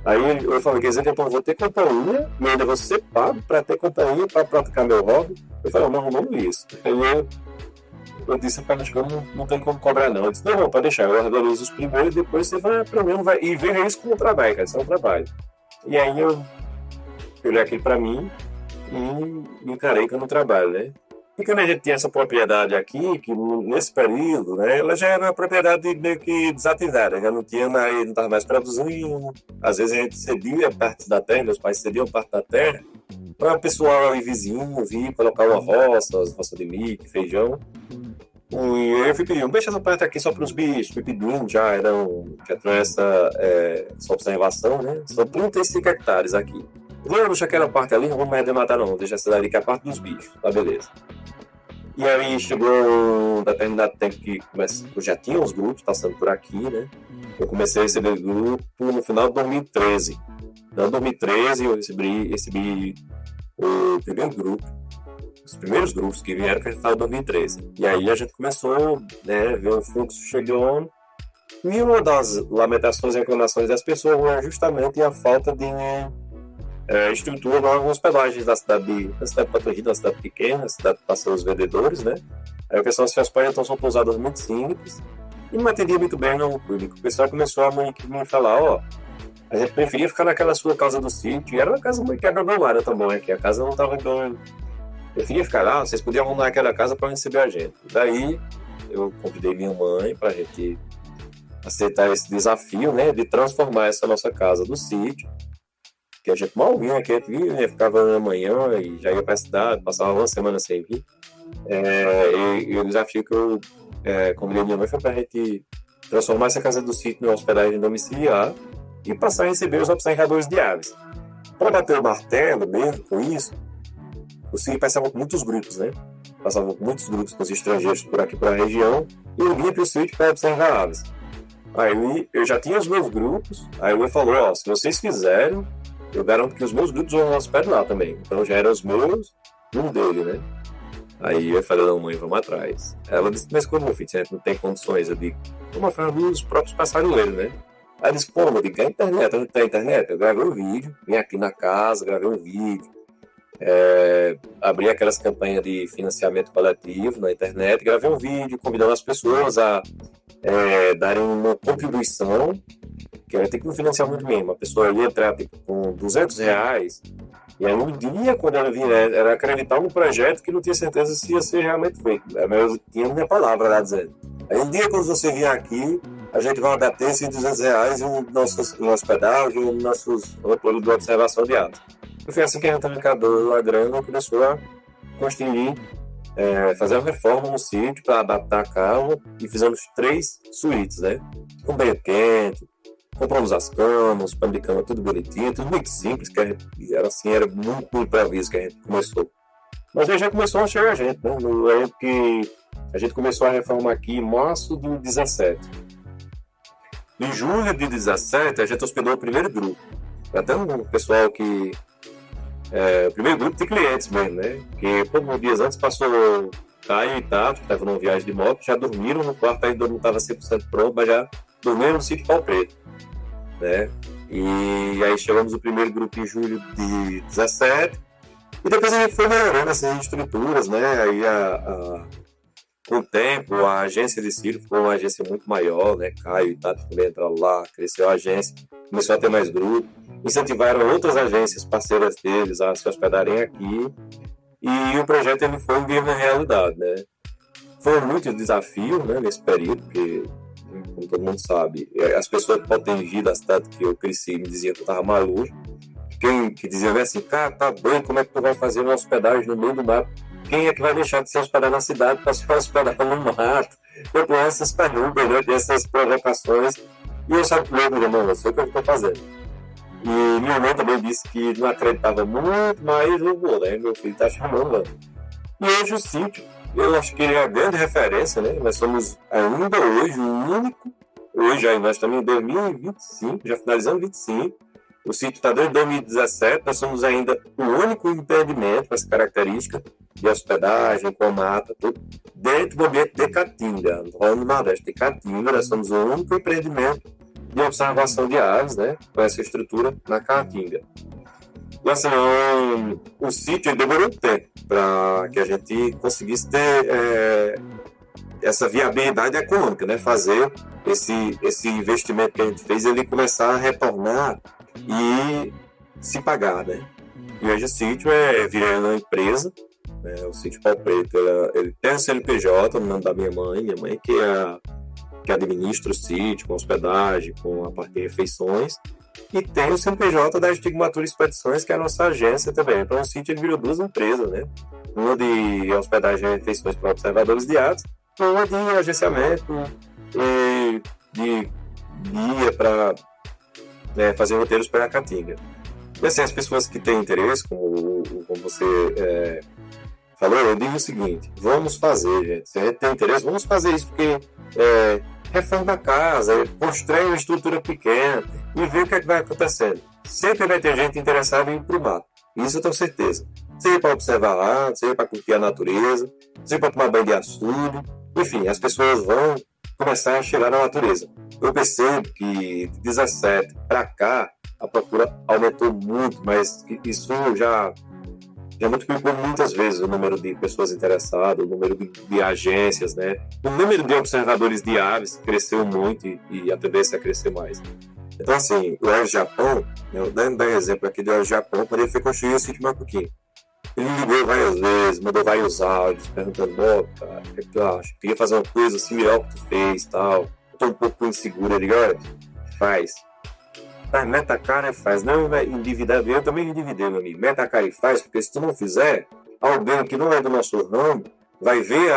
Aí eu falei, quer dizer, então eu vou ter companhia e ainda vou ser pago para ter companhia para praticar meu hobby. Eu falei, não, arrumamos isso. Aí eu disse para eles que não tem como cobrar, não. Eu disse, não, pode deixar, eu organizo os primeiros e depois você vai aprendendo, e veja isso como trabalho, cara, isso é um trabalho. E aí eu olhei aquilo para mim e encarei que eu não trabalho, né? E quando a gente tinha essa propriedade aqui, que nesse período, né, ela já era uma propriedade meio que desativada, já não estava mais produzindo. Às vezes a gente cedia parte da terra, meus pais cediam parte da terra, para o pessoal ali vizinho vir colocar uma roça de milho, feijão. E aí eu fui pedindo, deixa essa parte aqui só para os bichos, fui pedindo, já tinha essa observação, né? São 35 hectares aqui. Não, deixa aquela parte ali, não vamos mais matar não, deixa essa dali que é a parte dos bichos, tá beleza. E aí chegou um determinado tempo que eu já tinha os grupos passando por aqui, né? Eu comecei a receber grupo no final de 2013. Em 2013 eu recebi o primeiro grupo, os primeiros grupos que vieram que a gente estava em 2013. E aí a gente começou, né, ver o fluxo chegando. E uma das lamentações e reclamações das pessoas era justamente a falta de estrutura nas hospedagens da cidade protegida, uma cidade pequena, uma cidade que passa os vendedores, né? Aí o pessoal se faz para então são pousadas muito simples e não atendia muito bem no público. O pessoal começou a me falar, a gente preferia ficar naquela sua casa do sítio, e era uma casa muito quebra-bolada também, né? Que a casa não estava tão... Preferia ficar lá, vocês podiam arrumar aquela casa para receber a gente. Daí eu convidei minha mãe para a gente aceitar esse desafio, né? De transformar essa nossa casa do sítio, que a gente mal vinha, que a gente vinha, ficava na manhã e já ia para a cidade, passava uma semana sem vir. E o desafio que eu convidei minha mãe foi para a gente transformar essa casa do sítio numa hospedagem domiciliar e passar a receber os observadores de aves. Para bater o martelo mesmo com isso, o sítio passava com muitos grupos, né? Passavam com muitos grupos com os estrangeiros por aqui para a região e eu vinha para o sítio para observar aves. Aí eu já tinha os meus grupos, aí o falou, se vocês fizerem, eu garanto que os meus grupos vão hospedar lá também. Então já eram os meus, um dele, né? Aí eu falei, não, mãe, vamos atrás. Ela disse, mas como, filho, a gente não tem condições? Eu digo, vamos atrás dos próprios passarinheiros, né? Aí ela disse, pô, eu digo, a internet, onde tem a internet? Eu gravei um vídeo, vim aqui na casa, gravei um vídeo, abri aquelas campanhas de financiamento coletivo na internet, gravei um vídeo convidando as pessoas a darem uma contribuição, que era ter que financiar muito mesmo. A pessoa ia entrar com R$200, e aí um dia, quando ela vinha, era acreditar num projeto que não tinha certeza se ia ser realmente feito. Eu tinha minha palavra lá dizendo. Aí um dia, quando você vier aqui, a gente vai abater esses R$200 no hospedagem, no nossos apoio de observação de aves. E foi assim que a gente arrecadou a grana e começou a construir, fazer uma reforma no sítio para adaptar a casa, e fizemos 3 suítes, né? Com banho quente, compramos as camas, pano de cama tudo bonitinho, tudo muito simples, que era muito improviso que a gente começou. Mas aí já começou a chegar a gente, né? No ano que a gente começou a reformar aqui em março de 17. Em julho de 17, a gente hospedou o primeiro grupo. Até um pessoal que... o primeiro grupo de clientes mesmo, né? Que poucos dias antes passou Caio e Tato, que estavam numa viagem de moto, já dormiram no quarto, ainda não estava 100% pronto, mas já dormiram no sítio Pau Preto, né? E aí chegamos o primeiro grupo em julho de 17, e depois a gente foi melhorando essas estruturas, né? Aí Com o tempo, a agência de sítio foi uma agência muito maior, né? Caio e Tati também entraram lá, cresceu a agência, começou a ter mais grupo, incentivaram outras agências parceiras deles a se hospedarem aqui, e o projeto ele foi vir na realidade, né? Foi muito desafio, né, nesse período, porque, como todo mundo sabe, as pessoas que podem vir da cidade que eu cresci me diziam que eu estava maluco. Quem que dizia assim, cara, tá doido, como é que tu vai fazer uma hospedagem no meio do mato? Quem é que vai deixar de se hospedar na cidade para se hospedar no mato? Eu tenho essas perguntas, né, essas provocações, e eu sabe mesmo, irmão, eu sei o que eu estou fazendo. E minha mãe também disse que não acreditava muito, mas eu vou, né? Meu filho está chamando lá. E hoje o sítio, eu acho que ele é a grande referência, né? Nós somos ainda hoje o único, hoje aí nós estamos em 2025, já finalizando 25, o sítio está desde 2017, nós somos ainda o único empreendimento com essa característica de hospedagem, com mata, tudo, dentro do ambiente de Caatinga, no Nordeste de Caatinga, nós somos o único empreendimento de observação de aves, né, com essa estrutura na Caatinga. E assim, o sítio demorou tempo para que a gente conseguisse ter essa viabilidade econômica, né, fazer esse investimento que a gente fez, ele começar a retornar e se pagar, né. E hoje o sítio virando uma empresa, né, o Sítio Pau Preto, ele tem a CNPJ no nome da minha mãe que administra o sítio, com hospedagem, com a parte de refeições, e tem o CNPJ da Estigmatura Expedições, que é a nossa agência também. Então o sítio virou duas empresas, né? Uma de hospedagem e refeições para observadores de aves, e uma de agenciamento e de guia para fazer roteiros para a Caatinga. E assim, as pessoas que têm interesse, como você falou, eu digo o seguinte, vamos fazer, gente. Se a gente tem interesse, vamos fazer isso, porque reforma a casa, constrói uma estrutura pequena e ver o que é que vai acontecendo. Sempre vai ter gente interessada em ir para o mato. Isso eu tenho certeza. Seja para observar lá, seja para curtir a natureza, seja para tomar banho de açude. Enfim, as pessoas vão começar a chegar na natureza. Eu percebo que de 17 para cá, a procura aumentou muito, mas isso já multiplicou muitas vezes o número de pessoas interessadas, o número de agências, né? O número de observadores de aves cresceu muito e a tendência é crescer mais. Então, assim, o Air Japão, eu dando um exemplo aqui do Air Japão, quando ele foi construir o sítio Macuquim, ele ligou várias vezes, mandou vários áudios, perguntando, cara, o que tu acha? Queria fazer uma coisa similar ao que tu fez e tal. Eu tô um pouco inseguro. Ele digo, olha, faz. Meta a cara e faz. Não endividar, eu também endividei, meu amigo. Meta a cara e faz, porque se tu não fizer, alguém que não é do nosso ramo vai ver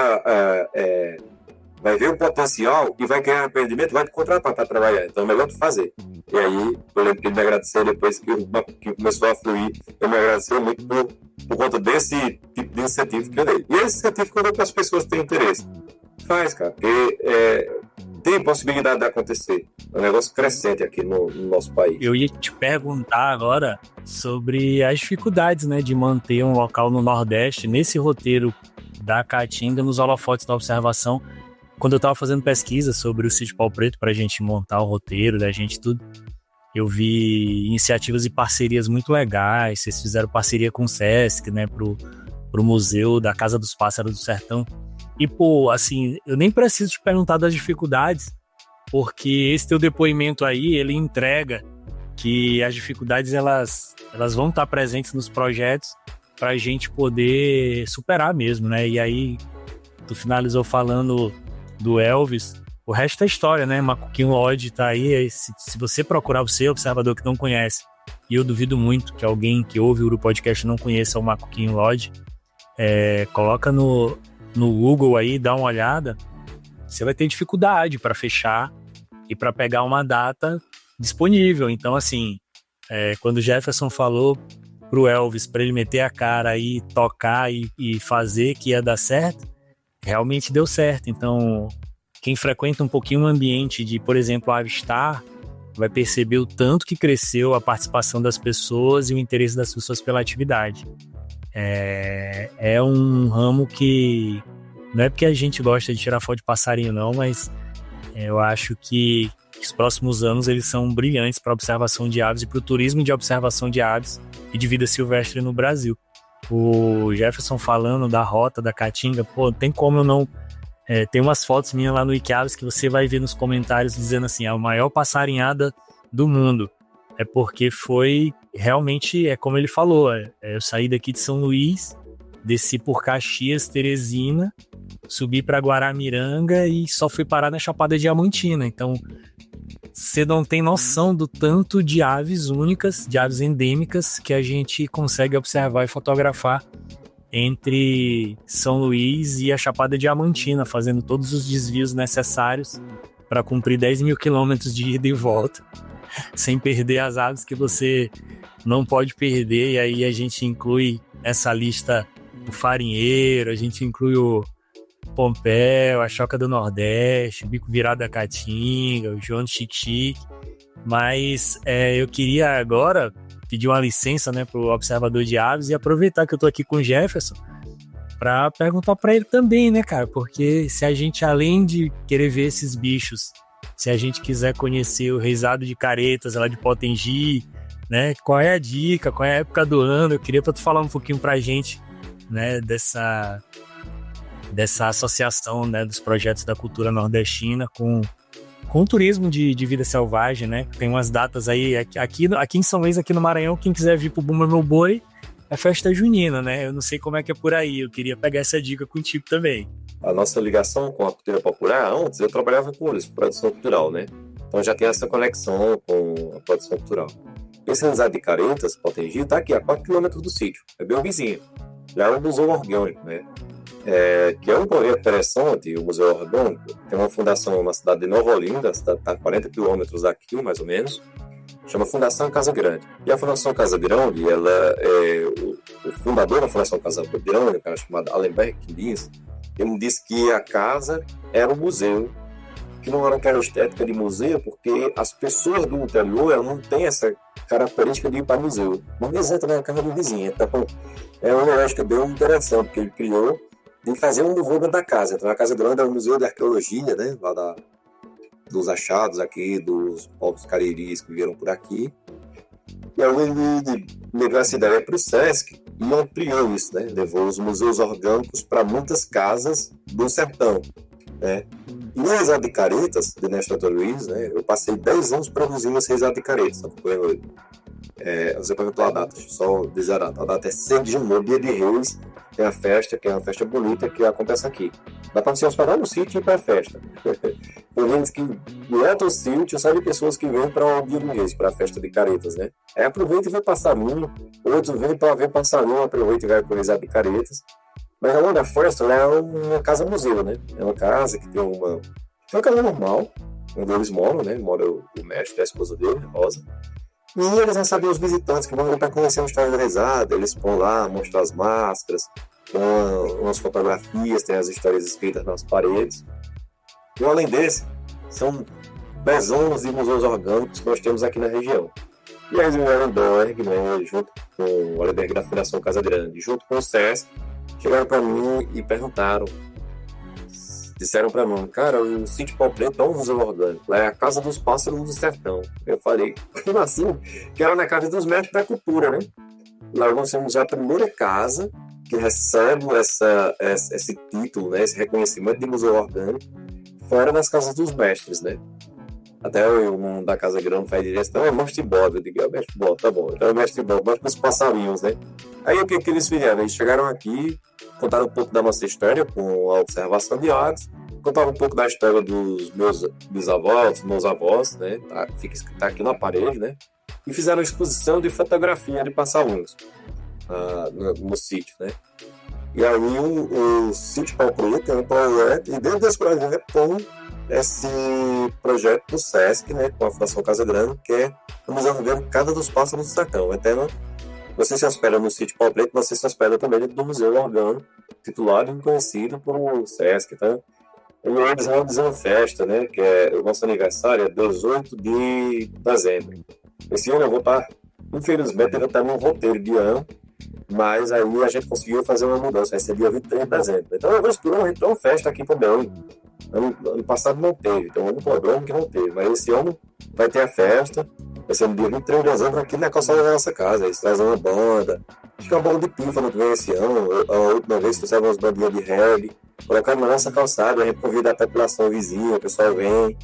vai ver o potencial e vai ganhar empreendimento, vai te contratar para trabalhar. Então é melhor tu fazer. E aí, eu lembro que ele me agradeceu depois que começou a fluir. Ele me agradeceu muito por conta desse tipo de incentivo que eu dei. E esse incentivo que eu dou para as pessoas que têm interesse. Faz, cara, porque tem possibilidade de acontecer. É um negócio crescente aqui no nosso país. Eu ia te perguntar agora sobre as dificuldades, né, de manter um local no Nordeste, nesse roteiro da Caatinga, nos holofotes da observação. Quando eu estava fazendo pesquisa sobre o Sítio Pau Preto para a gente montar o roteiro da gente tudo, eu vi iniciativas e parcerias muito legais. Vocês fizeram parceria com o Sesc, né, pro Museu da Casa dos Pássaros do Sertão. E, pô, assim, eu nem preciso te perguntar das dificuldades, porque esse teu depoimento aí, ele entrega que as dificuldades, elas vão estar presentes nos projetos para a gente poder superar mesmo, né? E aí, tu finalizou falando do Elvis, o resto é história, né? Macuquinho Lodge tá aí, se você procurar, você, observador que não conhece, e eu duvido muito que alguém que ouve o Uru Podcast não conheça o Macuquinho Lodge, coloca no Google aí, dá uma olhada, você vai ter dificuldade para fechar e para pegar uma data disponível. Então, assim, quando o Jefferson falou pro Elvis para ele meter a cara aí, tocar e fazer que ia dar certo, realmente deu certo. Então, quem frequenta um pouquinho o ambiente de, por exemplo, Avistar, vai perceber o tanto que cresceu a participação das pessoas e o interesse das pessoas pela atividade. É um ramo que não é porque a gente gosta de tirar foto de passarinho não, mas eu acho que os próximos anos eles são brilhantes para a observação de aves e para o turismo de observação de aves e de vida silvestre no Brasil. O Jefferson falando da rota da Caatinga, pô, tem como eu não Tem umas fotos minhas lá no Wikiaves que você vai ver nos comentários dizendo assim, a maior passarinhada do mundo. É porque foi realmente, como ele falou, eu saí daqui de São Luís, desci por Caxias, Teresina, subi para Guaramiranga e só fui parar na Chapada Diamantina. Então, você não tem noção do tanto de aves únicas, de aves endêmicas que a gente consegue observar e fotografar entre São Luís e a Chapada Diamantina, fazendo todos os desvios necessários para cumprir 10 mil quilômetros de ida e volta, sem perder as aves que você não pode perder. E aí a gente inclui essa lista o farinheiro, a gente inclui o pompéu, a choca do Nordeste, o bico virado da caatinga, o João do Xique-Xique. Mas eu queria agora pedir uma licença, né, para o observador de aves e aproveitar que eu tô aqui com o Jefferson para perguntar para ele também, né, cara? Porque se a gente, além de querer ver esses bichos, se a gente quiser conhecer o reisado de caretas lá de Potengi, né, qual é a dica, qual é a época do ano? Eu queria para tu falar um pouquinho pra gente, né, dessa associação, né, dos projetos da cultura nordestina com o turismo de vida selvagem, né? Tem umas datas aí, aqui em São Luís, aqui no Maranhão, quem quiser vir pro Bumba Meu Boi, é festa junina, né? Eu não sei como é que é por aí, eu queria pegar essa dica contigo também. A nossa ligação com a cultura popular, antes eu trabalhava com isso, produção cultural, né? Então já tem essa conexão com a produção cultural. Esse realizado de Caretas, Potengi, tá aqui a 4 km do sítio, é bem vizinho. Já é um museu orgânico, né? Que é um projeto interessante, o Museu Orgânico. Tem uma fundação na cidade de Nova Olinda, a cidade está a 40 quilômetros daqui, mais ou menos, chama Fundação Casa Grande. E a Fundação Casa Grande, o fundador da Fundação Casa Grande, um cara chamado Allenberg Quindins, ele me disse que a casa era um museu, que não era aquela estética de museu, porque as pessoas do interior não têm essa característica de ir para museu. Mas eles entram na casa do vizinho. Então, é uma lógica bem interessante que ele criou, de fazer um museu da casa. Então, a Casa Grande é um museu de arqueologia, né? Lá dos achados aqui, dos povos cariris que vieram por aqui. E aí ele levou essa ideia para o Sesc e ampliou isso, né? Levou os museus orgânicos para muitas casas do sertão, né? E o Reisado de Caretas, de Néstor Antônio Luiz, né? Eu passei 10 anos produzindo esse Reisado de Caretas, acompanhando ele. Você perguntou a data, deixa eu só dizer a data é 6 de janeiro, dia de Reis, tem a festa, que é uma festa bonita, que acontece aqui. Dá para se hospedar no sítio e ir para a festa. Pelo menos que durante o sítio, sabe, pessoas que vêm para o dia do mês, para a festa de Caretas, né? Aproveita e vê passarinho, outros vêm para ver passarinho, aproveita e vai para o Reisado de Caretas. Mas a da festa é uma casa-museu, né? É uma casa que tem uma casa normal, onde eles moram, né? Mora o mestre e a esposa dele, Rosa. E eles recebem os visitantes que vão para conhecer a história da Reisada, eles vão lá, mostram as máscaras, umas fotografias, tem as histórias escritas nas paredes. E além desse, são 10 anos de museus orgânicos que nós temos aqui na região. E aí o Allenberg, né, junto com o Allenberg da Fundação Casa Grande, junto com o Sesc, chegaram para mim e perguntaram, disseram para mim, cara, o Sítio Pau Preto é um museu orgânico, lá é a Casa dos Pássaros do Sertão. Eu falei, como assim? Que era na Casa dos Mestres da Cultura, né? Lá nós temos a primeira casa que recebe esse título, né, esse reconhecimento de museu orgânico, fora das Casas dos Mestres, né? Até o nome da Casa Grande faz direção, é Mestre Bob. Eu digo, Mestre Bob, tá bom. Então é Mestre Bob, mostra os passarinhos, né? Aí o que eles fizeram? Eles chegaram aqui, contaram um pouco da nossa história com a observação de aves, contaram um pouco da história dos meus bisavós, meus avós, né? Tá aqui na parede, né? E fizeram exposição de fotografia de passarinhos no sítio, né? E aí o Sítio Pau Preto é um projeto, e dentro desse projeto tem esse projeto do Sesc, né, com a Fundação Casa Grande, que é o Museu Orgânico Casa dos Pássaros do Sertão. Então, você se hospeda no Sítio Pau Preto, você se hospeda também dentro do Museu Orgânico, titulado e conhecido por Sesc. Então, eles realizam uma festa, né, que é o nosso aniversário, é 18 de dezembro. Esse ano eu vou estar, infelizmente, eu vou estar no roteiro de ano, mas aí a gente conseguiu fazer uma mudança, vai ser dia 23 de dezembro. Então, eu vou esperar uma festa aqui também. Ano passado não teve, então ano problema que não teve, mas esse ano vai ter a festa, vai ser no dia 23 de dezembro aqui na calçada da nossa casa. Eles trazem uma banda, acho que é uma banda de pífano que vem esse ano, a última vez trouxeram umas bandinhas de reggae, colocar na nossa calçada, a gente convida a população vizinha, o pessoal vem,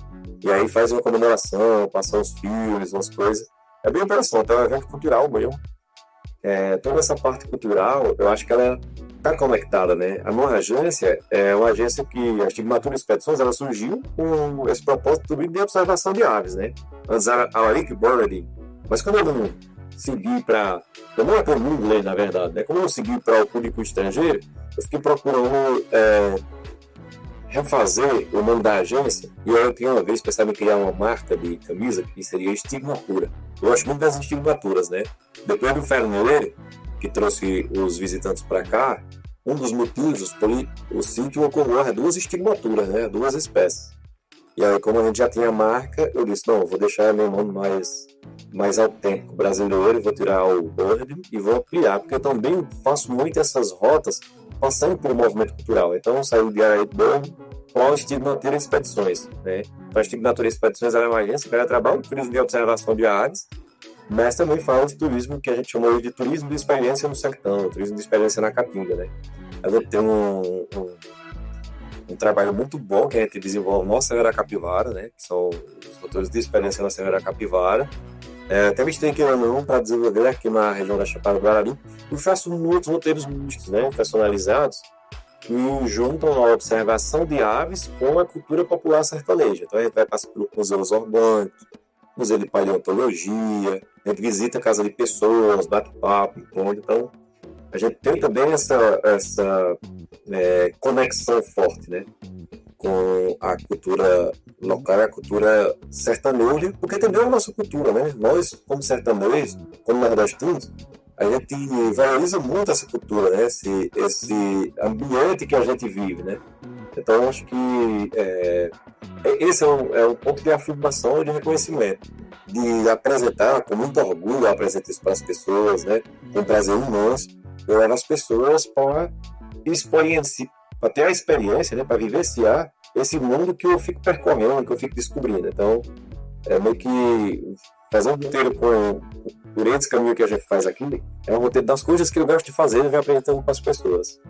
e aí faz uma comemoração, passa uns filmes, umas coisas. É bem interessante, é um evento cultural mesmo. Toda essa parte cultural, eu acho que ela está conectada, né? A nossa agência é uma agência que a Estigmatura Expedições, ela surgiu com esse propósito também de observação de aves, né? Antes era a Lake Birding, mas quando eu não segui para... Eu não é para o mundo ler, na verdade, né? Como eu segui para o público estrangeiro, eu fiquei procurando refazer o nome da agência, e eu tinha uma vez pensado em criar uma marca de camisa que seria Estigmatura. Eu gosto muito das estigmaturas, né? Depois do Fernando, que trouxe os visitantes para cá, um dos motivos foi o sítio ocorreu duas estigmaturas, né? 2 espécies. E aí, como a gente já tinha a marca, eu disse, não, eu vou deixar meu nome mais autêntico brasileiro, vou tirar o Bird e vou ampliar, porque eu também faço muito essas rotas passando por um movimento cultural. Então, eu saí de Bird para o Estigmatura Expedições, né? Então, a Estigmatura Expedições é uma agência que trabalha com turismo de observação de aves, mas também fala de turismo que a gente chama de turismo de experiência no sertão, turismo de experiência na Caatinga, né? A gente tem um trabalho muito bom que a gente desenvolve na Serra da Capivara, né? Que são os roteiros de experiência na Serra da Capivara. Até me estou aqui para desenvolver aqui na região da Chapada do Guarani. E faço muitos roteiros mistos, né? Personalizados, que juntam a observação de aves com a cultura popular sertaneja. Então a gente vai passar pelos museus orgânicos, museu de paleontologia, a gente visita a casa de pessoas, bate papo, encontra. Então a gente tem também essa conexão forte, né, com a cultura local, a cultura sertaneja, porque também é a nossa cultura, né? Nós, como sertanejos, como nordestinos, a gente valoriza muito essa cultura, né? Esse ambiente que a gente vive, né? Então, acho que esse é um ponto de afirmação e de reconhecimento, de apresentar com muito orgulho, apresentar isso para as pessoas, né? Com prazer imenso, eu levo as pessoas para ter a experiência, né? Para vivenciar esse mundo que eu fico percorrendo, que eu fico descobrindo. Então, é meio que fazer um roteiro por esse caminho que a gente faz aqui, é um roteiro das coisas que eu gosto de fazer e vai apresentando para as pessoas.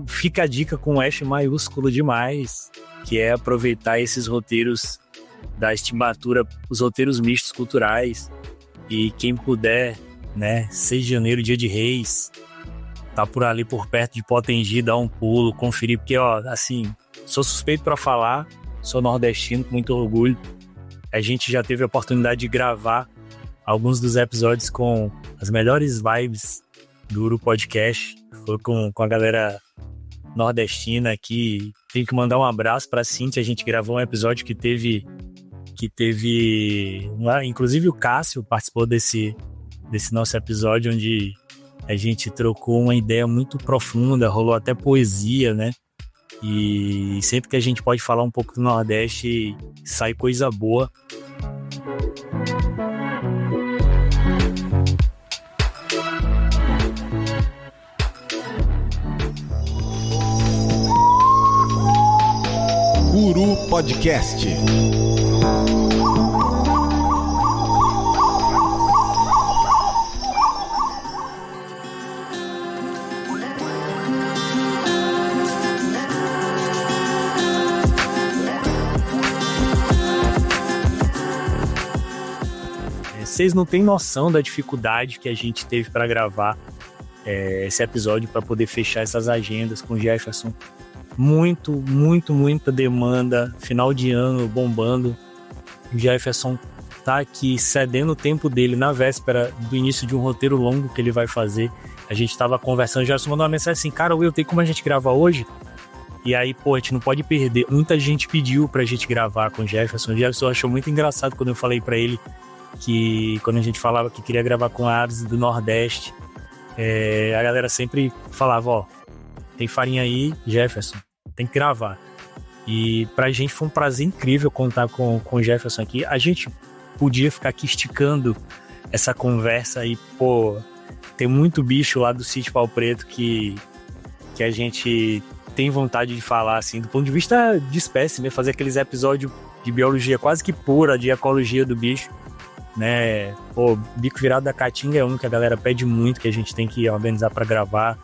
Fica a dica com F maiúsculo demais, que é aproveitar esses roteiros da Estigmatura, os roteiros mistos culturais, e quem puder, né, 6 de janeiro, dia de Reis, tá por ali por perto de Potengi, dá um pulo, conferir, porque, assim, sou suspeito para falar, sou nordestino com muito orgulho. A gente já teve a oportunidade de gravar alguns dos episódios com as melhores vibes do Uru Podcast. Foi com a galera nordestina aqui. Tenho que mandar um abraço para a Cíntia. A gente gravou um episódio que teve inclusive o Cássio participou desse nosso episódio, onde a gente trocou uma ideia muito profunda, rolou até poesia, né? E sempre que a gente pode falar um pouco do Nordeste, sai coisa boa. Uru Podcast. Vocês não têm noção da dificuldade que a gente teve para gravar esse episódio, para poder fechar essas agendas com o Jefferson. Muita demanda, final de ano bombando. O Jefferson tá aqui cedendo o tempo dele na véspera do início de um roteiro longo que ele vai fazer. A gente tava conversando, o Jefferson mandou uma mensagem assim: cara, Will, tem como a gente gravar hoje? E aí, a gente não pode perder. Muita gente pediu pra gente gravar com o Jefferson. O Jefferson achou muito engraçado quando eu falei pra ele que quando a gente falava que queria gravar com aves do Nordeste, a galera sempre falava, tem farinha aí, Jefferson, tem que gravar. E pra gente foi um prazer incrível contar com o Jefferson aqui. A gente podia ficar aqui esticando essa conversa aí, tem muito bicho lá do Sítio Pau Preto que a gente tem vontade de falar, assim, do ponto de vista de espécie, né? Fazer aqueles episódios de biologia quase que pura, de ecologia do bicho, né? Bico virado da Caatinga é um que a galera pede muito, que a gente tem que organizar para gravar.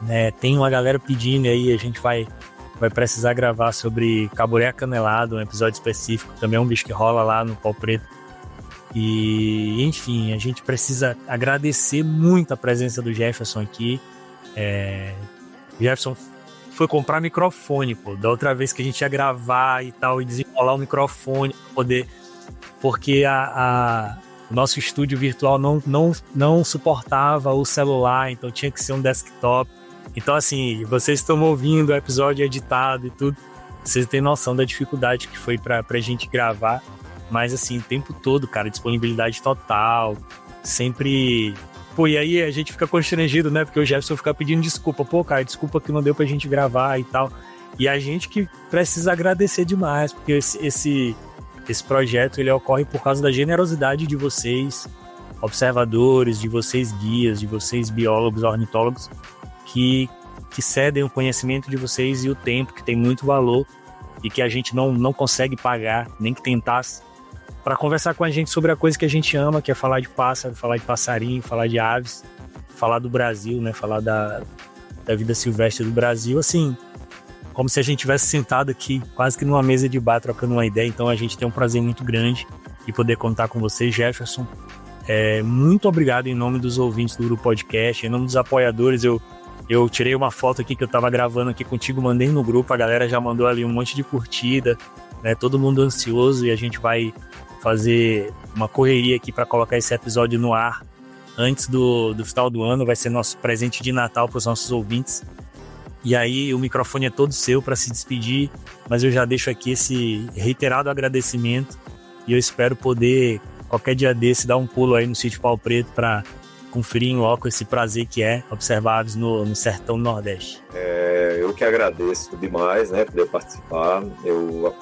né? Tem uma galera pedindo aí, a gente vai precisar gravar sobre caburé acanelado, um episódio específico, também é um bicho que rola lá no Pau Preto. E, enfim, a gente precisa agradecer muito a presença do Jefferson aqui. Jefferson foi comprar microfone, pô, da outra vez que a gente ia gravar e tal, e desenrolar o microfone pra poder... Porque o nosso estúdio virtual não suportava o celular, então tinha que ser um desktop. Então, assim, vocês estão ouvindo o episódio editado e tudo, vocês têm noção da dificuldade que foi pra gente gravar. Mas, assim, o tempo todo, cara, disponibilidade total, sempre... Pô, e aí a gente fica constrangido, né? Porque o Jefferson fica pedindo desculpa. Pô, cara, desculpa que não deu pra gente gravar e tal. E a gente que precisa agradecer demais, porque esse projeto, ele ocorre por causa da generosidade de vocês, observadores, de vocês guias, de vocês biólogos, ornitólogos, que cedem o conhecimento de vocês e o tempo, que tem muito valor e que a gente não consegue pagar, nem que tentasse, para conversar com a gente sobre a coisa que a gente ama, que é falar de pássaro, falar de passarinho, falar de aves, falar do Brasil, né? Falar da vida silvestre do Brasil, assim, como se a gente tivesse sentado aqui quase que numa mesa de bar trocando uma ideia. Então a gente tem um prazer muito grande de poder contar com você, Jefferson. Muito obrigado em nome dos ouvintes do Uru Podcast, em nome dos apoiadores. Eu tirei uma foto aqui que eu tava gravando aqui contigo, mandei no grupo, a galera já mandou ali um monte de curtida, né? Todo mundo ansioso, e a gente vai fazer uma correria aqui para colocar esse episódio no ar antes do final do ano. Vai ser nosso presente de Natal para os nossos ouvintes. E aí o microfone é todo seu para se despedir, mas eu já deixo aqui esse reiterado agradecimento e eu espero poder, qualquer dia desse, dar um pulo aí no Sítio Pau Preto para conferir em loco esse prazer que é observar aves no sertão do Nordeste. Eu que agradeço demais, né, poder participar. Eu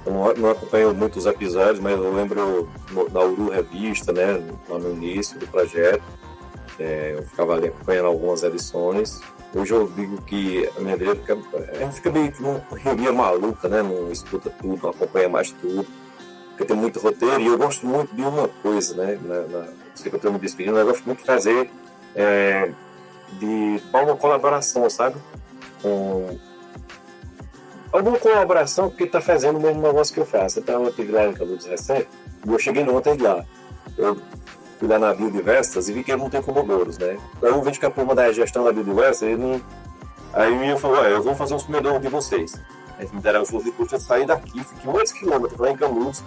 não acompanho muitos episódios, mas eu lembro na Uru Revista, né, lá no início do projeto, eu ficava ali acompanhando algumas edições. Hoje eu digo que a minha ideia fica meio que uma correria maluca, né, não escuta tudo, não acompanha mais tudo, porque tem muito roteiro, e eu gosto muito de uma coisa, né, sei que eu estou me despedindo, eu gosto muito de fazer de uma colaboração, sabe, com alguma colaboração que está fazendo o mesmo negócio que eu faço. Então eu estive lá em Canudos recente, e eu cheguei ontem lá. Eu fui lá na Biodiversitas e vi que ele não tem comedouros, né? Então eu vejo que a turma da gestão da Biodiversitas, aí eu falei, eu vou fazer uns comedouros de vocês. Aí me deram o flor de curso, eu saí daqui, fiquei 8 km lá em Canudos,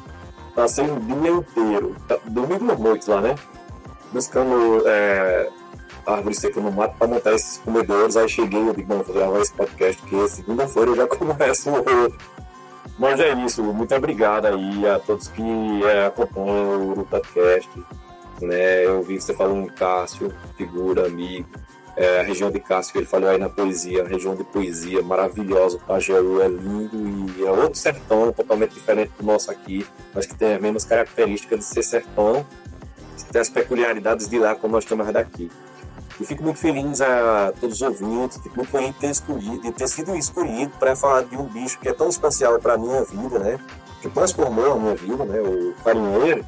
passei um dia inteiro, dormi 2 noites lá, né? Buscando árvore seca no mato para montar esses comedouros. Aí cheguei, eu digo, vou gravar esse podcast, que segunda-feira eu já começo o outro. Mas é isso, muito obrigado aí a todos que acompanham o podcast, né? Eu vi que você falou em Cássio, figura, amigo, a região de Cássio, que ele falou aí na poesia, a região de poesia maravilhosa, o Pajeú é lindo e é outro sertão totalmente diferente do nosso aqui, mas que tem as mesmas características de ser sertão, tem as peculiaridades de lá como nós temos daqui. E fico muito feliz a todos os ouvintes, fico muito feliz de ter sido escolhido para falar de um bicho que é tão especial para a minha vida, né? Que transformou a minha vida, né? O farinheiro.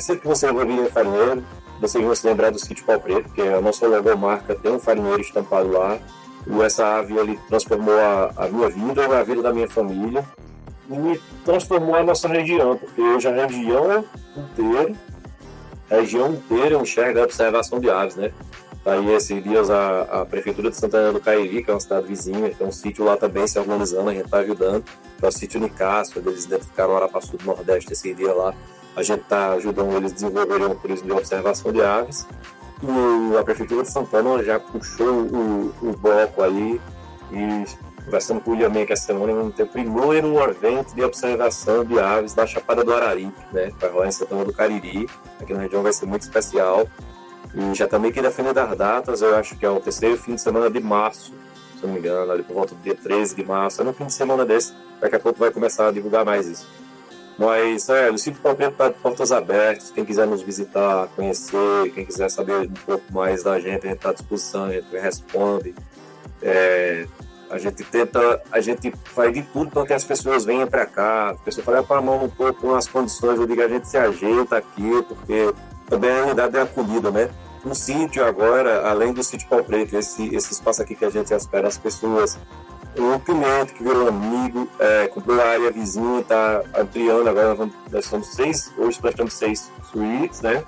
Sempre que você ouvir farinheiro, vocês vão se lembrar do Sítio Pau Preto, que é a nossa logomarca, tem um farinheiro estampado lá. E essa ave ele transformou a minha vida, a vida da minha família, e transformou a nossa região, porque hoje a região inteira enxerga a observação de aves, né? Aí esses dias a Prefeitura de Santana do Cariri, que é uma cidade vizinha, tem um sítio lá também se organizando, a gente está ajudando, que é o sítio Nicásio, eles identificaram o Arapaçu do Nordeste esse dia lá, a gente está ajudando eles a desenvolverem um turismo de observação de aves, e a Prefeitura de Santana já puxou o bloco aí, e conversando com o William que essa semana vamos ter o primeiro evento de observação de aves da Chapada do Araripe, né? Vai rolar em Santana do Cariri, aqui na região vai ser muito especial. E já também aqui definindo as datas, eu acho que é o 3º fim de semana de março, se não me engano, ali por volta do dia 13 de março, é no fim de semana desse, daqui a pouco vai começar a divulgar mais isso. Mas o Sítio Pau Preto está de portas abertas, quem quiser nos visitar, conhecer, quem quiser saber um pouco mais da gente, a gente está à disposição, a gente responde. A gente faz de tudo para que as pessoas venham para cá. As pessoas falam para a mão um pouco com as condições, eu digo, a gente se ajeita aqui, porque também a unidade é acolhida, né? o sítio agora, além do sítio Pau Preto, esse espaço aqui que a gente espera as pessoas, o Pimenta, que virou amigo, comprou a área vizinha, está ampliando, agora nós somos 6, hoje nós temos 6 suítes, né?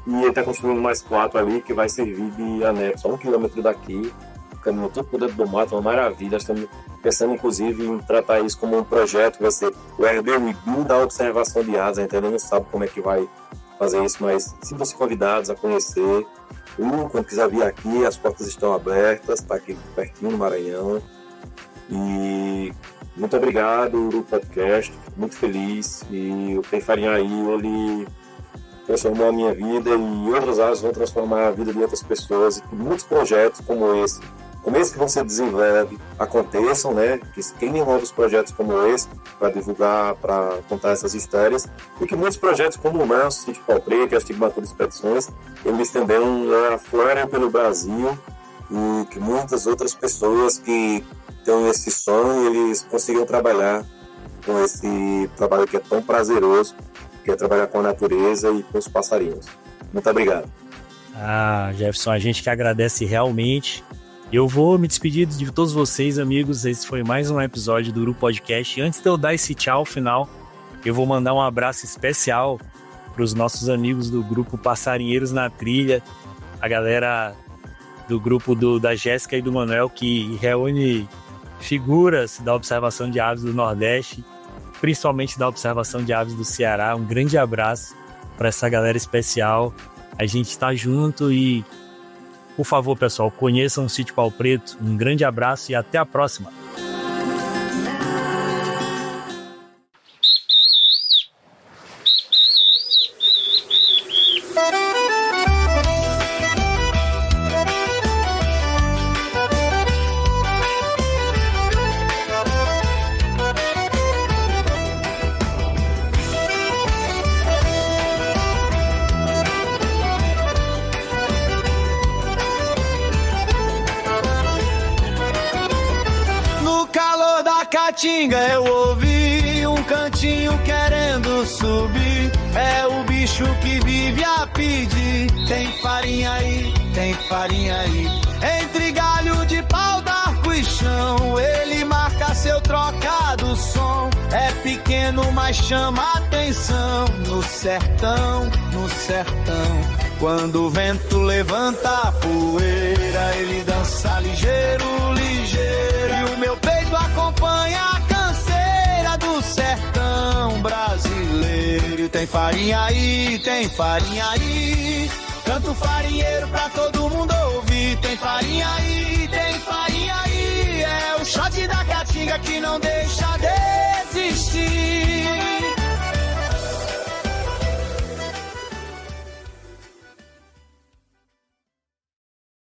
E ele está construindo mais 4 ali, que vai servir de anexo a 1 quilômetro daqui, caminho todo por dentro do mato, uma maravilha. Nós estamos pensando, inclusive, em tratar isso como um projeto, vai ser o Airbnb da observação de aves. A gente ainda não sabe como é que vai fazer isso, mas sintam-se convidados a conhecer. Quando quiser vir aqui, as portas estão abertas, está aqui pertinho no Maranhão. E muito obrigado, Uru Podcast, muito feliz. E o Tem Farinha Aí, ele transformou a minha vida e outras áreas vão transformar a vida de outras pessoas. E que muitos projetos como esse que você desenvolve, aconteçam, né? Que quem envolve os projetos como esse, para divulgar, para contar essas histórias, e que muitos projetos como o nosso, Sítio Pau Preto e as Estigmatura Expedições, eles também aflorem pelo Brasil, e que muitas outras pessoas que têm esse sonho, eles consigam trabalhar com esse trabalho que é tão prazeroso, que é trabalhar com a natureza e com os passarinhos. Muito obrigado. Jefferson, a gente que agradece realmente. Eu vou me despedir de todos vocês, amigos. Esse foi mais um episódio do Uru Podcast. Antes de eu dar esse tchau final, eu vou mandar um abraço especial para os nossos amigos do grupo Passarinheiros na Trilha, a galera do grupo da Jéssica e do Manuel, que reúne figuras da observação de aves do Nordeste, principalmente da observação de aves do Ceará. Um grande abraço para essa galera especial. A gente está junto e, por favor, pessoal, conheçam o Sítio Pau Preto. Um grande abraço e até a próxima. Eu ouvi um cantinho querendo subir. É o bicho que vive a pedir. Tem farinha aí, tem farinha aí. Entre galho de pau, d'arco e chão, ele marca seu trocado som. É pequeno, mas chama atenção. No sertão, no sertão, quando o vento levanta a poeira, ele dança ligeiro, ligeiro. E o meu peito acompanha a canseira do sertão brasileiro. Tem farinha aí, tem farinha aí. Canto farinheiro pra todo mundo ouvir. Tem farinha aí, tem farinha aí. É o shot da caatinga que não deixa de existir.